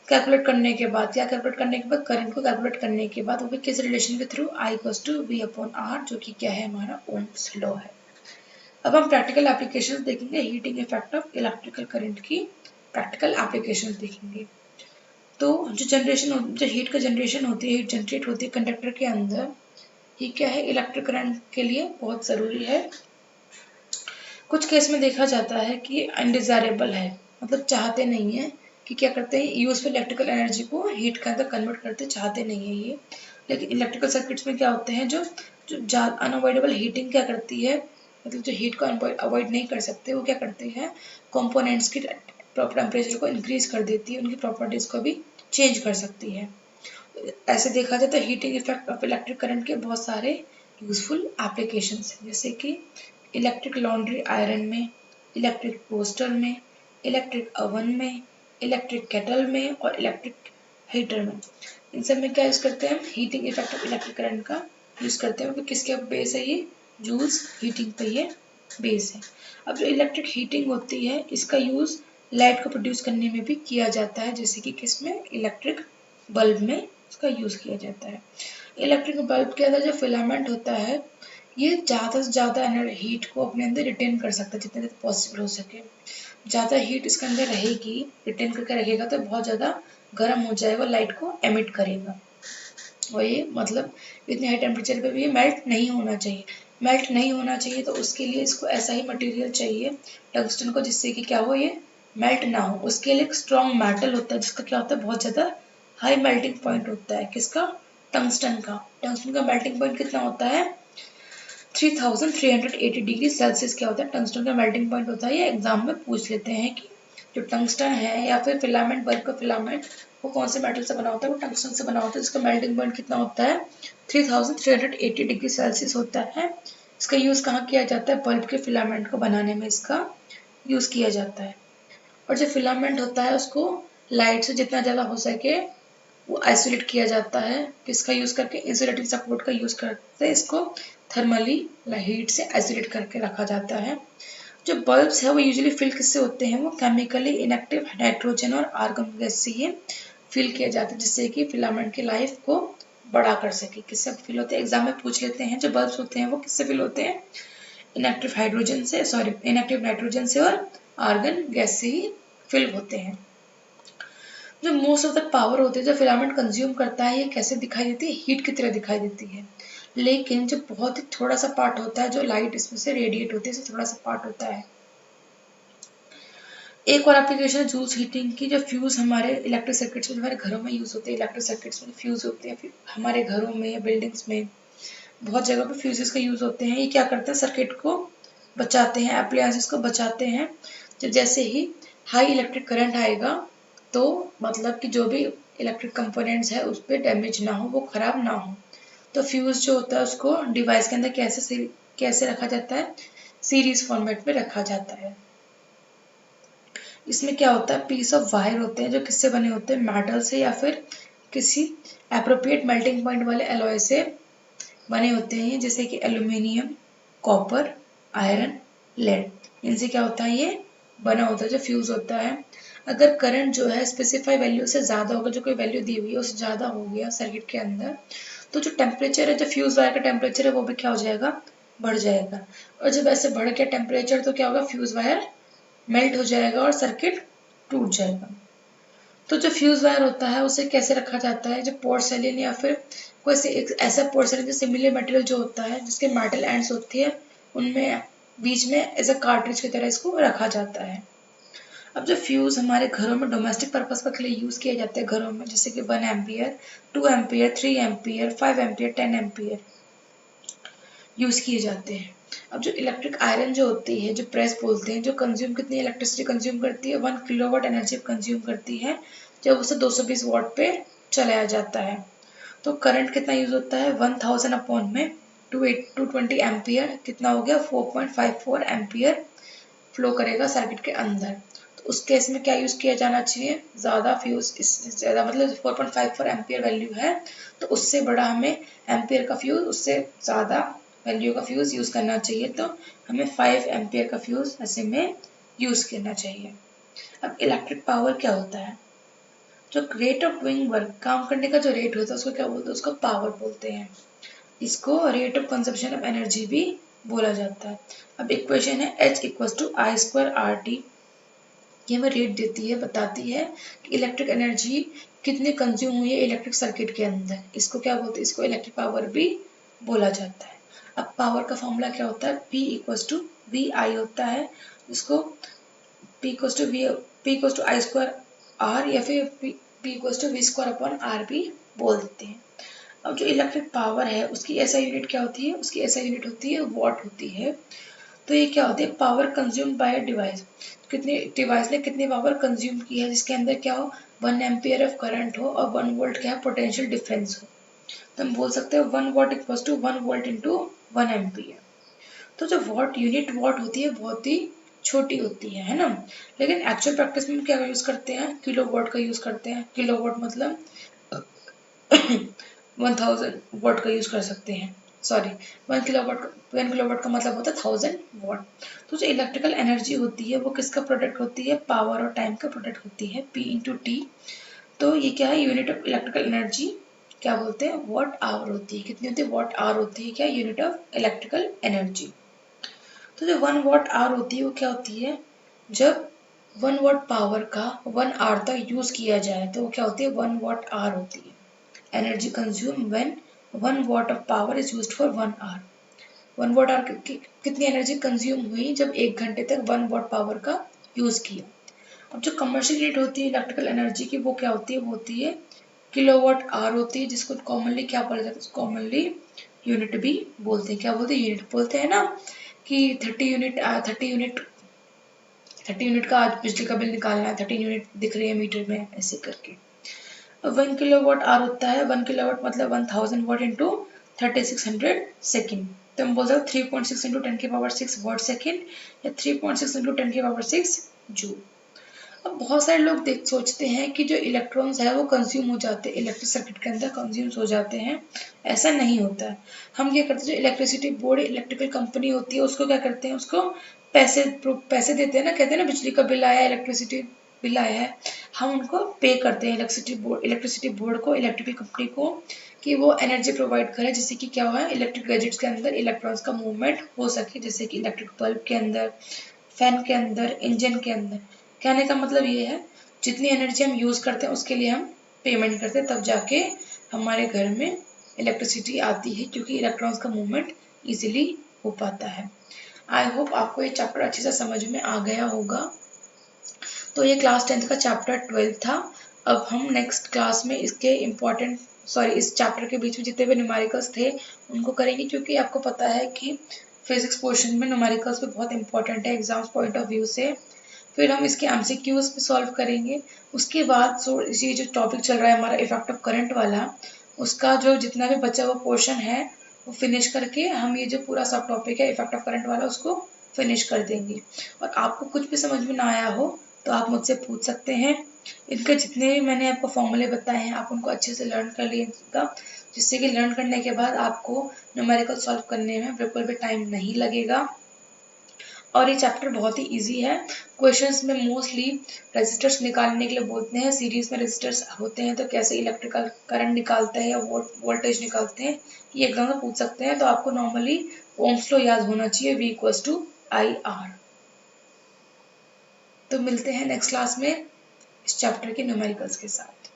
A: कैलकुलेट करने के बाद, करंट को कैलकुलेट करने के बाद, वो भी किस रिलेशन के थ्रू, I = V/R, जो कि क्या है, हमारा ओम्स लॉ है। अब हम प्रैक्टिकल एप्लीकेशंस देखेंगे, heating effect of electrical current की प्रैक्टिकल एप्लीकेशंस देखेंगे। तो जो हीट का जनरेशन होती है, हीट जनरेट होती है कंडक्टर के अंदर, ये क्या है, इलेक्ट्रिक करंट के लिए बहुत ज़रूरी है। कुछ केस में देखा जाता है कि अनडिजायरेबल है, मतलब चाहते नहीं है कि क्या करते हैं, यूजफुल इलेक्ट्रिकल एनर्जी को हीट के अंदर कन्वर्ट करते चाहते नहीं है ये। लेकिन इलेक्ट्रिकल सर्किट्स में क्या होते हैं, जो अनअवॉइडेबल हीटिंग क्या करती है, मतलब जो हीट को अवॉइड नहीं कर सकते, वो क्या करते हैं, कंपोनेंट्स की टेम्परेचर को इंक्रीज कर देती है, उनकी प्रॉपर्टीज को भी चेंज कर सकती है। ऐसे देखा जाए तो heating effect of electric current के बहुत सारे यूजफुल एप्लीकेशंस हैं, जैसे कि इलेक्ट्रिक लॉन्ड्री आयरन में, इलेक्ट्रिक टोस्टर में, इलेक्ट्रिक ओवन में, इलेक्ट्रिक केटल में और इलेक्ट्रिक हीटर में। इन सब में क्या यूज करते हैं, heating effect of electric current का यूज करते हैं, क्योंकि किसके बेस है ये, जूल्स हीटिंग पे ये बेस है। अब जो इलेक्ट्रिक हीटिंग होती है, इसका यूज लाइट को प्रोड्यूस करने में भी किया जाता है, जैसे कि किसमें, इलेक्ट्रिक बल्ब में इसका यूज किया जाता है। इलेक्ट्रिक बल्ब के अंदर जो फिलामेंट होता है, ये ज़्यादा से ज़्यादा हीट को अपने अंदर रिटेन कर सकता है, जितने तक पॉसिबल हो सके। ज़्यादा हीट इसके अंदर रहेगी, रिटेन करके रखेगा, तो बहुत ज़्यादा गर्म हो जाएगा, लाइट को एमिट करेगा। और ये मतलब इतने हाई टेम्परेचर पे भी ये मेल्ट नहीं होना चाहिए। मेल्ट नहीं होना चाहिए तो उसके लिए इसको ऐसा ही मटेरियल चाहिए टंगस्टन को, जिससे कि क्या हो, ये मेल्ट ना हो। उसके लिए एक स्ट्रॉन्ग मेटल होता है, जिसका क्या होता है, बहुत ज़्यादा हाई मेल्टिंग पॉइंट होता है, किसका, टंगस्टन का। टंगस्टन का मेल्टिंग पॉइंट कितना होता है, 3380 डिग्री सेल्सियस क्या होता है, टंगस्टन का मेल्टिंग पॉइंट होता है। ये एग्जाम में पूछ लेते हैं कि जो टंगस्टन है या फिर फिलामेंट, बल्ब का फिलामेंट, वो कौन से मेटल से बना होता है, वो टंगस्टन से बना होता है, जिसका मेल्टिंग पॉइंट कितना होता है, 3380 डिग्री सेल्सियस होता है। इसका यूज कहाँ किया जाता है, बल्ब के फिलामेंट को बनाने में इसका यूज किया जाता है। और जो फिलामेंट होता है, उसको लाइट से जितना ज़्यादा हो सके वो आइसोलेट किया जाता है, किसका यूज करके, इंसुलेटिंग सपोर्ट का यूज करते, इसको थर्मली हीट से आइसोलेट करके रखा जाता है। जो बल्ब्स है वो यूजुअली फिल किससे होते हैं, वो केमिकली इनएक्टिव नाइट्रोजन और आर्गन गैस से ये फिल किए जाते हैं, जिससे कि फिलामेंट की लाइफ को बड़ा कर सके। किससे फिल होते हैं, एग्जाम में पूछ लेते हैं, जो बल्ब्स होते हैं वो किससे फिल होते हैं, इनएक्टिव नाइट्रोजन से और आर्गन गैस से ही फिल होते हैं। जो मोस्ट ऑफ द पावर होती है जो फिलामेंट कंज्यूम करता है, ये कैसे दिखाई देती है, हीट की तरह दिखाई देती है। लेकिन जो बहुत ही थोड़ा सा पार्ट होता है, जो लाइट इसमें से रेडिएट होती है, इससे थोड़ा सा पार्ट होता है। एक और एप्लीकेशन है जूल्स हीटिंग की, जो फ्यूज हमारे इलेक्ट्रिक सर्किट्स में, हमारे घरों में यूज होते हैं। इलेक्ट्रिक सर्किट्स में फ्यूज होते हैं, हमारे घरों में या बिल्डिंग्स में बहुत जगह पे फ्यूजेस का यूज होते हैं। ये क्या करते हैं, सर्किट को बचाते हैं, अप्लायंसेस को बचाते हैं। जब जैसे ही हाई इलेक्ट्रिक करंट आएगा, तो मतलब कि जो भी इलेक्ट्रिक कंपोनेंट्स है उस पर डैमेज ना हो, वो खराब ना हो। तो फ्यूज जो होता है उसको डिवाइस के अंदर कैसे रखा जाता है, सीरीज फॉर्मेट में रखा जाता है। इसमें क्या होता है, पीस ऑफ वायर होते हैं, जो किससे बने होते हैं, मेटल से या फिर किसी एप्रोप्रिएट मेल्टिंग पॉइंट वाले एलॉय से बने होते हैं, जैसे कि एल्यूमिनियम, कॉपर, आयरन, लेड। इनसे क्या होता है, ये बना होता है जो फ्यूज होता है। अगर करंट जो है स्पेसिफाई वैल्यू से ज़्यादा होगा, जो कोई वैल्यू दी हुई है उससे ज़्यादा हो गया सर्किट के अंदर, तो जो टेम्परेचर है, जो फ्यूज वायर का टेम्परेचर है, वो भी क्या हो जाएगा, बढ़ जाएगा। और जब ऐसे बढ़ गया टेम्परेचर, तो क्या होगा, फ्यूज वायर मेल्ट हो जाएगा और सर्किट टूट जाएगा। तो जो फ्यूज वायर होता है उसे कैसे रखा जाता है, जो पोर्सेलिन या फिर कोई एक ऐसा पोर्सेलिन जो सिमिलर मटेरियल जो होता है, जिसके मेटल एंड्स होती है, उनमें बीच में एज अ कार्ट्रिज की तरह इसको रखा जाता है। अब जो फ्यूज हमारे घरों में डोमेस्टिक पर्पज के लिए यूज किए जाते हैं घरों में, जैसे कि 1 ampere, 2 ampere, 3 ampere, 5 ampere, 10 ampere use किए जाते हैं। अब जो इलेक्ट्रिक आयरन जो होती है, जो प्रेस बोलते हैं, जो कंज्यूम कितनी इलेक्ट्रिसिटी कंज्यूम करती है, 1 किलोवाट एनर्जी कंज्यूम करती है, जब उसे 220 वॉट पे चलाया जाता है। तो करंट कितना यूज होता है, 1000 अपॉन में 220 एम्पियर कितना हो गया, 4.54 एम्पियर फ्लो करेगा सर्किट के अंदर। तो उस केस में क्या यूज़ किया जाना चाहिए, ज़्यादा फ्यूज़, इससे ज़्यादा मतलब 4.54 एम्पियर वैल्यू है तो उससे बड़ा हमें एम्पियर का फ्यूज़, उससे ज़्यादा वैल्यू का फ्यूज़ यूज़ करना चाहिए, तो हमें 5 एम्पियर का फ्यूज़ ऐसे में यूज़ करना चाहिए। अब इलेक्ट्रिक पावर क्या होता है, जो रेट ऑफ डूइंग वर्क, काम करने का जो रेट होता है उसको क्या बोलते हैं, उसको पावर बोलते हैं। इसको rate of consumption of energy भी बोला जाता है। अब इक्वेशन है H equal to I square R T, ये हमें रेट देती है, बताती है कि इलेक्ट्रिक एनर्जी कितनी कंज्यूम हुई है इलेक्ट्रिक सर्किट के अंदर। इसको क्या बोलते हैं, इसको इलेक्ट्रिक पावर भी बोला जाता है। अब पावर का फॉर्मूला क्या होता है, P equal to V I होता है, इसको P equal to I square R या फिर P equal to V square upon R भी बोल देते हैं। अब जो इलेक्ट्रिक पावर है उसकी ऐसा यूनिट क्या होती है, उसकी ऐसा यूनिट होती है वॉट होती है। तो ये क्या होती है, पावर कंज्यूम बाय डिवाइस, कितनी डिवाइस ने कितनी पावर कंज्यूम की है, जिसके अंदर क्या हो 1 एम्पियर ऑफ करंट हो और 1 वोल्ट क्या है पोटेंशियल डिफरेंस हो। तो हम बोल सकते हैं 1 watt equal to 1 volt into 1 ampere. तो जो वॉट यूनिट वॉट होती है बहुत ही छोटी होती है ना, लेकिन एक्चुअल प्रैक्टिस में हम क्या यूज करते हैं, किलो वॉट का यूज करते हैं। किलो वॉट मतलब 1000 वॉट का यूज कर सकते हैं, सॉरी 1 किलोवाट का मतलब होता है 1000 वॉट। तो जो इलेक्ट्रिकल एनर्जी होती है वो किसका प्रोडक्ट होती है, पावर और टाइम का प्रोडक्ट होती है, P इंटू टी। तो ये क्या है, यूनिट ऑफ इलेक्ट्रिकल एनर्जी क्या बोलते हैं, वॉट आवर होती है। कितनी होती है, वॉट आवर होती है, क्या यूनिट ऑफ इलेक्ट्रिकल एनर्जी। तो जो 1 वॉट आवर होती है वो क्या होती है, जब 1 वॉट पावर का 1 आवर तक यूज किया जाए तो वो क्या होती है, 1 वॉट आवर होती है। Energy consume when 1 watt of power is used for 1 hour. 1 watt hour कितनी एनर्जी कंज्यूम हुई जब 1 घंटे तक 1 वॉट पावर का यूज किया। अब जो कमर्शियल यूनिट होती है इलेक्ट्रिकल एनर्जी की वो क्या होती है, वो होती है किलोवाट आवर होती है, जिसको कॉमनली क्या बोला जाता है, कॉमनली यूनिट भी बोलते हैं। क्या बोलते हैं, यूनिट बोलते हैं ना, कि 30 यूनिट का आज बिजली का बिल निकालना है, 30 यूनिट दिख रही है मीटर में, ऐसे करके। अब 1 किलोवाट आवर होता है, 1 किलोवाट मतलब 1000 वॉट इंटू 3600 सेकेंड। तो हम बोल सकते 3.6 इंटू 10 की पावर 6 वॉट सेकेंड या 3.6 इंटू 10 की पावर 6 जूल। अब बहुत सारे लोग सोचते हैं कि जो इलेक्ट्रॉन्स है वो कंज्यूम हो जाते हैं, इलेक्ट्रिक सर्किट के अंदर कंज्यूम हो जाते हैं। ऐसा नहीं होता है। हम क्या करते हैं, जो इलेक्ट्रिसिटी बोर्ड इलेक्ट्रिकल कंपनी होती है उसको क्या करते हैं, उसको पैसे देते हैं ना, कहते हैं ना बिजली का बिल आया, इलेक्ट्रिसिटी बिल आया है, हम उनको पे करते हैं इलेक्ट्रिसिटी बोर्ड को, इलेक्ट्रिकल कंपनी को, कि वो एनर्जी प्रोवाइड करे, जिससे कि क्या हुआ है इलेक्ट्रिक गैजेट्स के अंदर इलेक्ट्रॉन्स का मूवमेंट हो सके, जैसे कि इलेक्ट्रिक बल्ब के अंदर, फैन के अंदर, इंजन के अंदर। कहने का मतलब ये है जितनी एनर्जी हम यूज करते हैं उसके लिए हम पेमेंट करते हैं, तब जाके हमारे घर में इलेक्ट्रिसिटी आती है, क्योंकि इलेक्ट्रॉन्स का मूवमेंट इजीली हो पाता है। आई होप आपको ये चैप्टर अच्छे से समझ में आ गया होगा। तो ये क्लास 10th का चैप्टर 12 था। अब हम नेक्स्ट क्लास में इसके इस चैप्टर के बीच में जितने भी न्यूमेरिकल्स थे उनको करेंगे, क्योंकि आपको पता है कि फिजिक्स पोर्शन में न्यूमेरिकल्स भी बहुत इंपॉर्टेंट है एग्जाम्स पॉइंट ऑफ व्यू से। फिर हम इसके एमसीक्यूज भी सॉल्व करेंगे। उसके बाद इसी जो टॉपिक चल रहा है हमारा इफेक्ट ऑफ करंट वाला, उसका जो जितना भी बचा हुआ पोर्शन है वो फिनिश करके हम ये जो पूरा सब टॉपिक है इफेक्ट ऑफ करंट वाला उसको फिनिश कर देंगे। और आपको कुछ भी समझ में ना आया हो तो आप मुझसे पूछ सकते हैं। इनके जितने भी मैंने आपको फॉर्मूले बताए हैं आप उनको अच्छे से लर्न कर लीजिएगा, जिससे कि लर्न करने के बाद आपको न्यूमेरिकल सॉल्व करने में बिल्कुल भी टाइम नहीं लगेगा। और ये चैप्टर बहुत ही इजी है। क्वेश्चंस में मोस्टली रेजिस्टर्स निकालने के लिए बोलते हैं, सीरीज में रेजिस्टर्स होते हैं तो कैसे इलेक्ट्रिकल करंट निकालते हैं या वोल्टेज निकालते हैं, ये एग्जाम में पूछ सकते हैं। तो आपको नॉर्मली ओम्स लॉ याद होना चाहिए, V equals to I R. तो मिलते हैं नेक्स्ट क्लास में इस चैप्टर के न्यूमेरिकल्स के साथ।